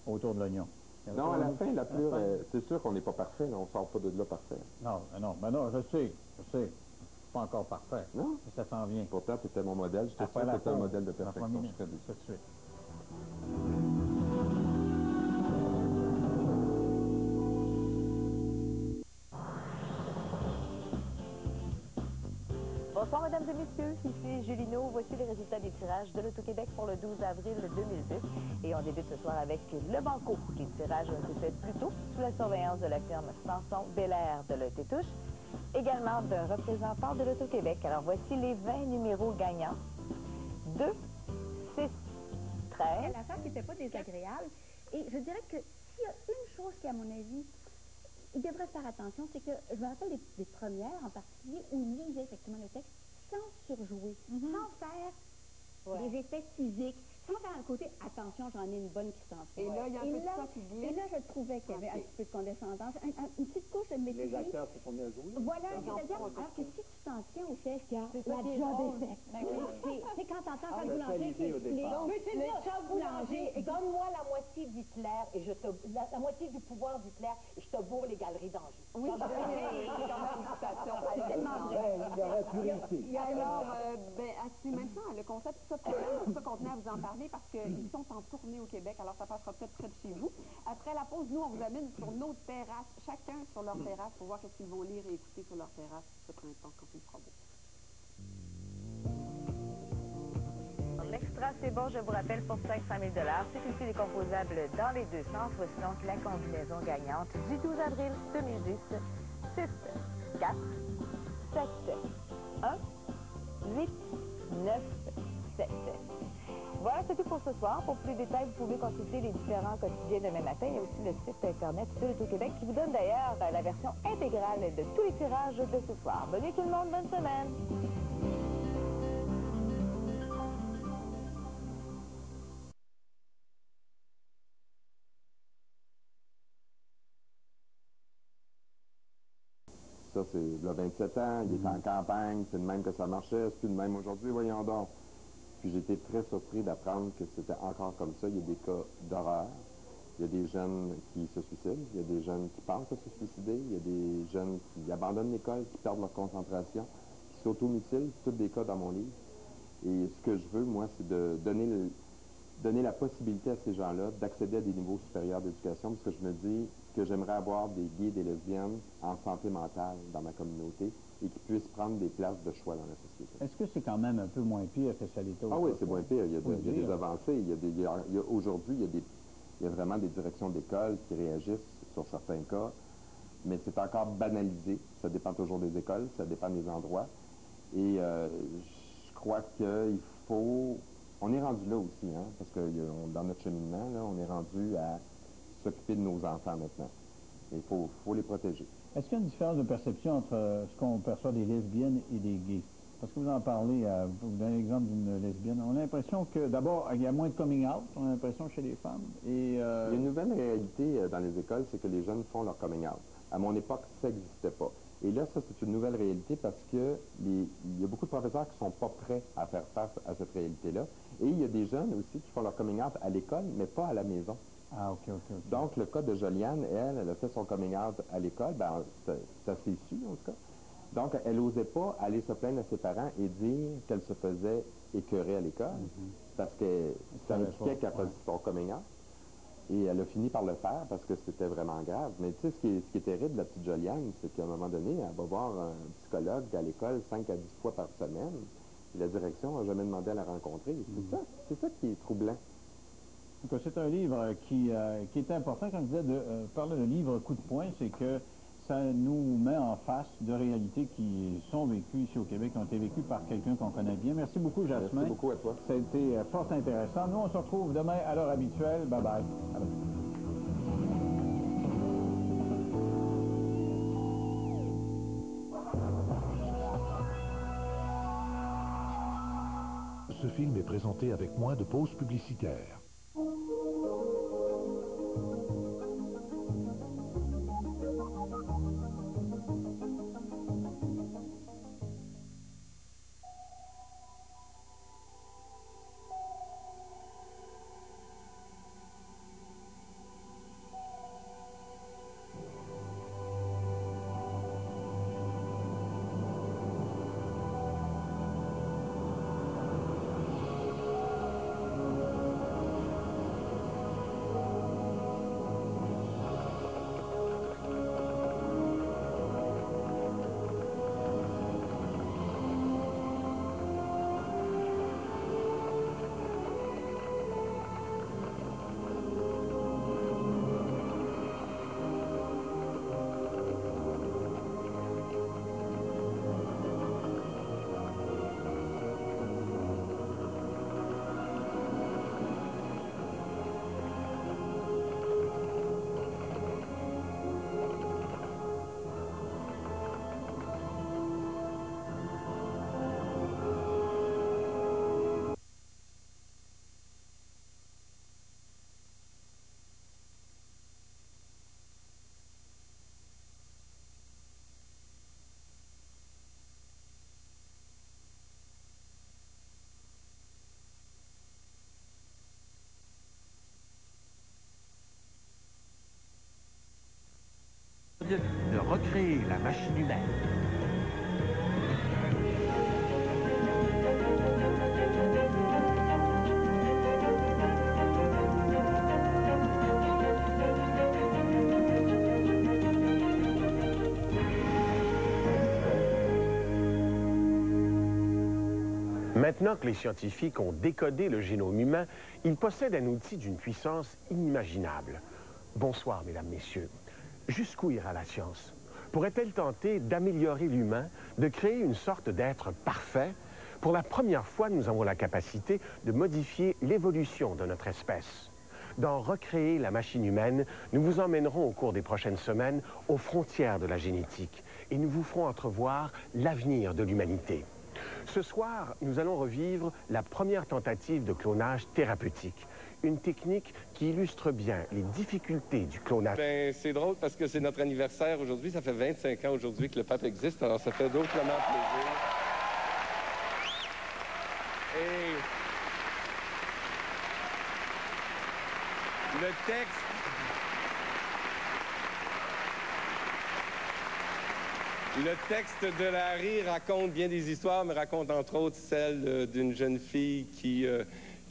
autour de l'oignon. Non, à la fin, la plure, c'est sûr qu'on n'est pas parfait, là, on sort pas de là parfait. Non, je sais. Pas encore parfait. Non. Mais ça s'en vient. Pourtant, tu étais mon modèle. Je te souhaite que tu un modèle de perfection. Tout de suite. Bonsoir, mesdames et messieurs. Ici Julie No. Voici les résultats des tirages de l'Auto-Québec pour le 12 avril 2010. Et on débute ce soir avec le Banco. Les tirages ont été faits plus tôt sous la surveillance de la firme Samson Belair de l'Auto-Touche, également d'un représentant de l'Auto-Québec. Alors, voici les 20 numéros gagnants. 2, 6, 13. L'affaire qui n'était pas désagréable. Et je dirais que s'il y a une chose qui, à mon avis, il devrait faire attention, c'est que je me rappelle des premières en particulier où il lisait effectivement le texte sans surjouer, sans faire des effets physiques, sans faire un côté attention, j'en ai une bonne qui s'en fait. Et là, il y a un peu de ça qui glisse. Et là, je trouvais qu'il y avait un petit peu de condescendance, une petite couche de maîtrise. Les acteurs se sont mis à jouer. Voilà, c'est-à-dire, alors que si tu t'en tiens au fait qu'il y a la job est faite. C'est quand t'entends Charles Boulanger qui explique. Le Charles Boulanger, donne-moi la moitié d'Hitler et je te la moitié du pouvoir d'Hitler et je te bourre les galeries d'Angers. Oui, c'est quand même une citation. C'est tellement vrai. Il y a alors, maintenant, le concept, ça, c'est pour ça qu'on tenait à vous en parler parce qu'ils sont en tournée au Québec, alors ça passera peut-être près de chez vous. Après la pause, nous, on vous amène sur nos terrasses, chacun sur leur terrasse, pour voir qu'est-ce qu'ils vont lire et écouter sur leur terrasse ce printemps quand il fera beau. L'extra, c'est bon, je vous rappelle, pour 500 000 $. C'est aussi décomposable dans les deux sens. Voici donc la combinaison gagnante du 12 avril 2010. 6, 4, 7, 1, 8, 9, 7. Voilà, c'est tout pour ce soir. Pour plus de détails, vous pouvez consulter les différents quotidiens demain matin. Il y a aussi le site Internet de l'Auto-Québec qui vous donne d'ailleurs la version intégrale de tous les tirages de ce soir. Bonne nuit tout le monde, bonne semaine! Ça, c'est le 27 ans, il était en campagne, c'est de même que ça marchait, c'est plus de même aujourd'hui, voyons donc. Puis j'ai été très surpris d'apprendre que c'était encore comme ça. Il y a des cas d'horreur, il y a des jeunes qui se suicident, il y a des jeunes qui pensent à se suicider, il y a des jeunes qui abandonnent l'école, qui perdent leur concentration, qui s'automutilent, tous des cas dans mon livre. Et ce que je veux, moi, c'est de donner la possibilité à ces gens-là d'accéder à des niveaux supérieurs d'éducation, parce que je me dis que j'aimerais avoir des gays, des lesbiennes en santé mentale dans ma communauté et qui puissent prendre des places de choix dans la société. Est-ce que c'est quand même un peu moins pire que ça l'était Ah oui, c'est moins pire. Il y a des avancées. Aujourd'hui, il y a vraiment des directions d'école qui réagissent sur certains cas, mais c'est encore banalisé. Ça dépend toujours des écoles, ça dépend des endroits. Et je crois qu'il faut... On est rendu là aussi, hein, parce que dans notre cheminement, là, on est rendu à s'occuper de nos enfants maintenant. Il faut les protéger. Est-ce qu'il y a une différence de perception entre ce qu'on perçoit des lesbiennes et des gays? Parce que vous en parlez, vous donnez l'exemple d'une lesbienne. On a l'impression que, d'abord, il y a moins de coming out, on a l'impression, chez les femmes. Et, il y a une nouvelle réalité dans les écoles, c'est que les jeunes font leur coming out. À mon époque, ça n'existait pas. Et là, ça, c'est une nouvelle réalité parce que il y a beaucoup de professeurs qui ne sont pas prêts à faire face à cette réalité-là. Et il y a des jeunes aussi qui font leur coming out à l'école, mais pas à la maison. Ah, OK. Donc, le cas de Joliane, elle a fait son coming out à l'école, ben, ça s'est su, en tout cas. Donc, elle n'osait pas aller se plaindre à ses parents et dire qu'elle se faisait écœurer à l'école, parce que ça impliquait qu'elle faisait son coming out. Et elle a fini par le faire parce que c'était vraiment grave. Mais tu sais, ce qui est terrible, la petite Joliane, c'est qu'à un moment donné, elle va voir un psychologue à l'école 5 à 10 fois par semaine. Et la direction n'a jamais demandé à la rencontrer. C'est ça qui est troublant. Donc, c'est un livre qui est important. Quand je disais de parler de livre coup de poing, c'est que ça nous met en face de réalités qui sont vécues ici au Québec, qui ont été vécues par quelqu'un qu'on connaît bien. Merci beaucoup, Jasmin. Merci beaucoup à toi. Ça a été fort intéressant. Nous, on se retrouve demain à l'heure habituelle. Bye-bye. Ce film est présenté avec moins de pauses publicitaires. recréer la machine humaine. Maintenant que les scientifiques ont décodé le génome humain, ils possèdent un outil d'une puissance inimaginable. Bonsoir, mesdames, messieurs. Jusqu'où ira la science? Pourrait-elle tenter d'améliorer l'humain, de créer une sorte d'être parfait? Pour la première fois, nous avons la capacité de modifier l'évolution de notre espèce. Dans Recréer la machine humaine, nous vous emmènerons au cours des prochaines semaines aux frontières de la génétique et nous vous ferons entrevoir l'avenir de l'humanité. Ce soir, nous allons revivre la première tentative de clonage thérapeutique. Une technique qui illustre bien les difficultés du clonage. C'est drôle parce que c'est notre anniversaire aujourd'hui. Ça fait 25 ans aujourd'hui que le pape existe, alors ça fait doublement plaisir. Et le texte... Le texte de Larry raconte bien des histoires, mais raconte entre autres celle d'une jeune fille qui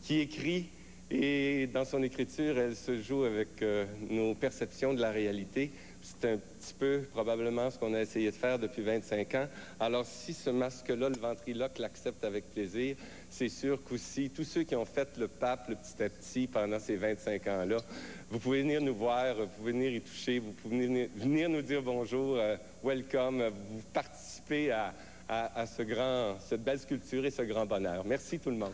écrit. Et dans son écriture, elle se joue avec nos perceptions de la réalité. C'est un petit peu probablement ce qu'on a essayé de faire depuis 25 ans. Alors si ce masque-là, le ventriloque, l'accepte avec plaisir, c'est sûr qu'aussi tous ceux qui ont fait le pape le petit à petit pendant ces 25 ans-là, vous pouvez venir nous voir, vous pouvez venir y toucher, vous pouvez venir nous dire bonjour, welcome, vous participez à cette belle sculpture et ce grand bonheur. Merci tout le monde.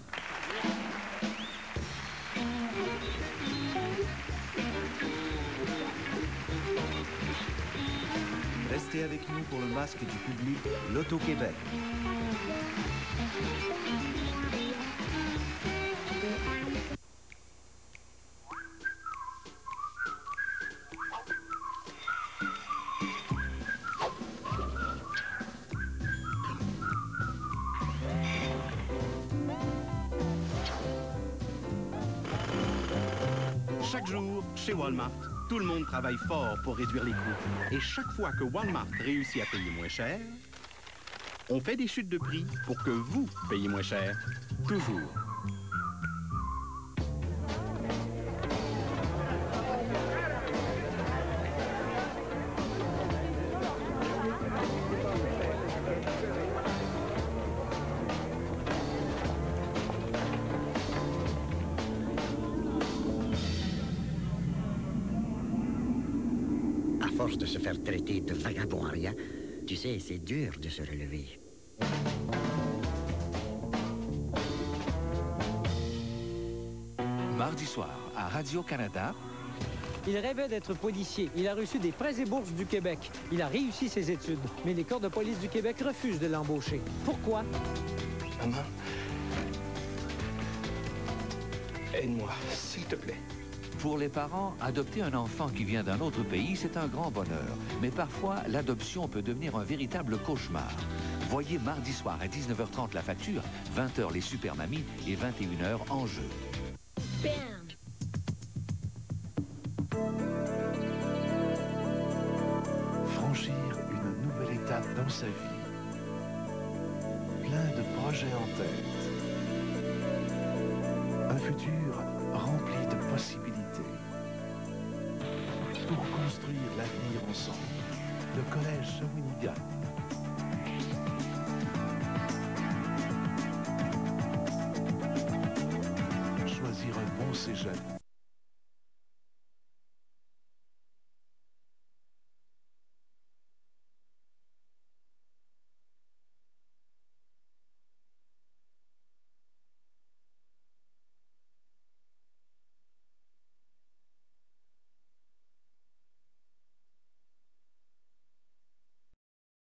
Restez avec nous pour le masque du public, Loto-Québec. Chaque jour, chez Walmart, tout le monde travaille fort pour réduire les coûts. Et chaque fois que Walmart réussit à payer moins cher, on fait des chutes de prix pour que vous payiez moins cher. Toujours. À force de se faire traiter de vagabond à rien, tu sais, c'est dur de se relever. Mardi soir, à Radio-Canada. Il rêvait d'être policier. Il a reçu des prêts et bourses du Québec. Il a réussi ses études. Mais les corps de police du Québec refusent de l'embaucher. Pourquoi? Maman, aide-moi, s'il te plaît. Pour les parents, adopter un enfant qui vient d'un autre pays, c'est un grand bonheur. Mais parfois, l'adoption peut devenir un véritable cauchemar. Voyez mardi soir à 19h30 la facture, 20h les super mamies et 21h Enjeu. Franchir une nouvelle étape dans sa vie. Plein de projets en tête. Un futur rempli de possibilités. Pour construire l'avenir ensemble, le Collège Shawinigan. Choisir un bon cégep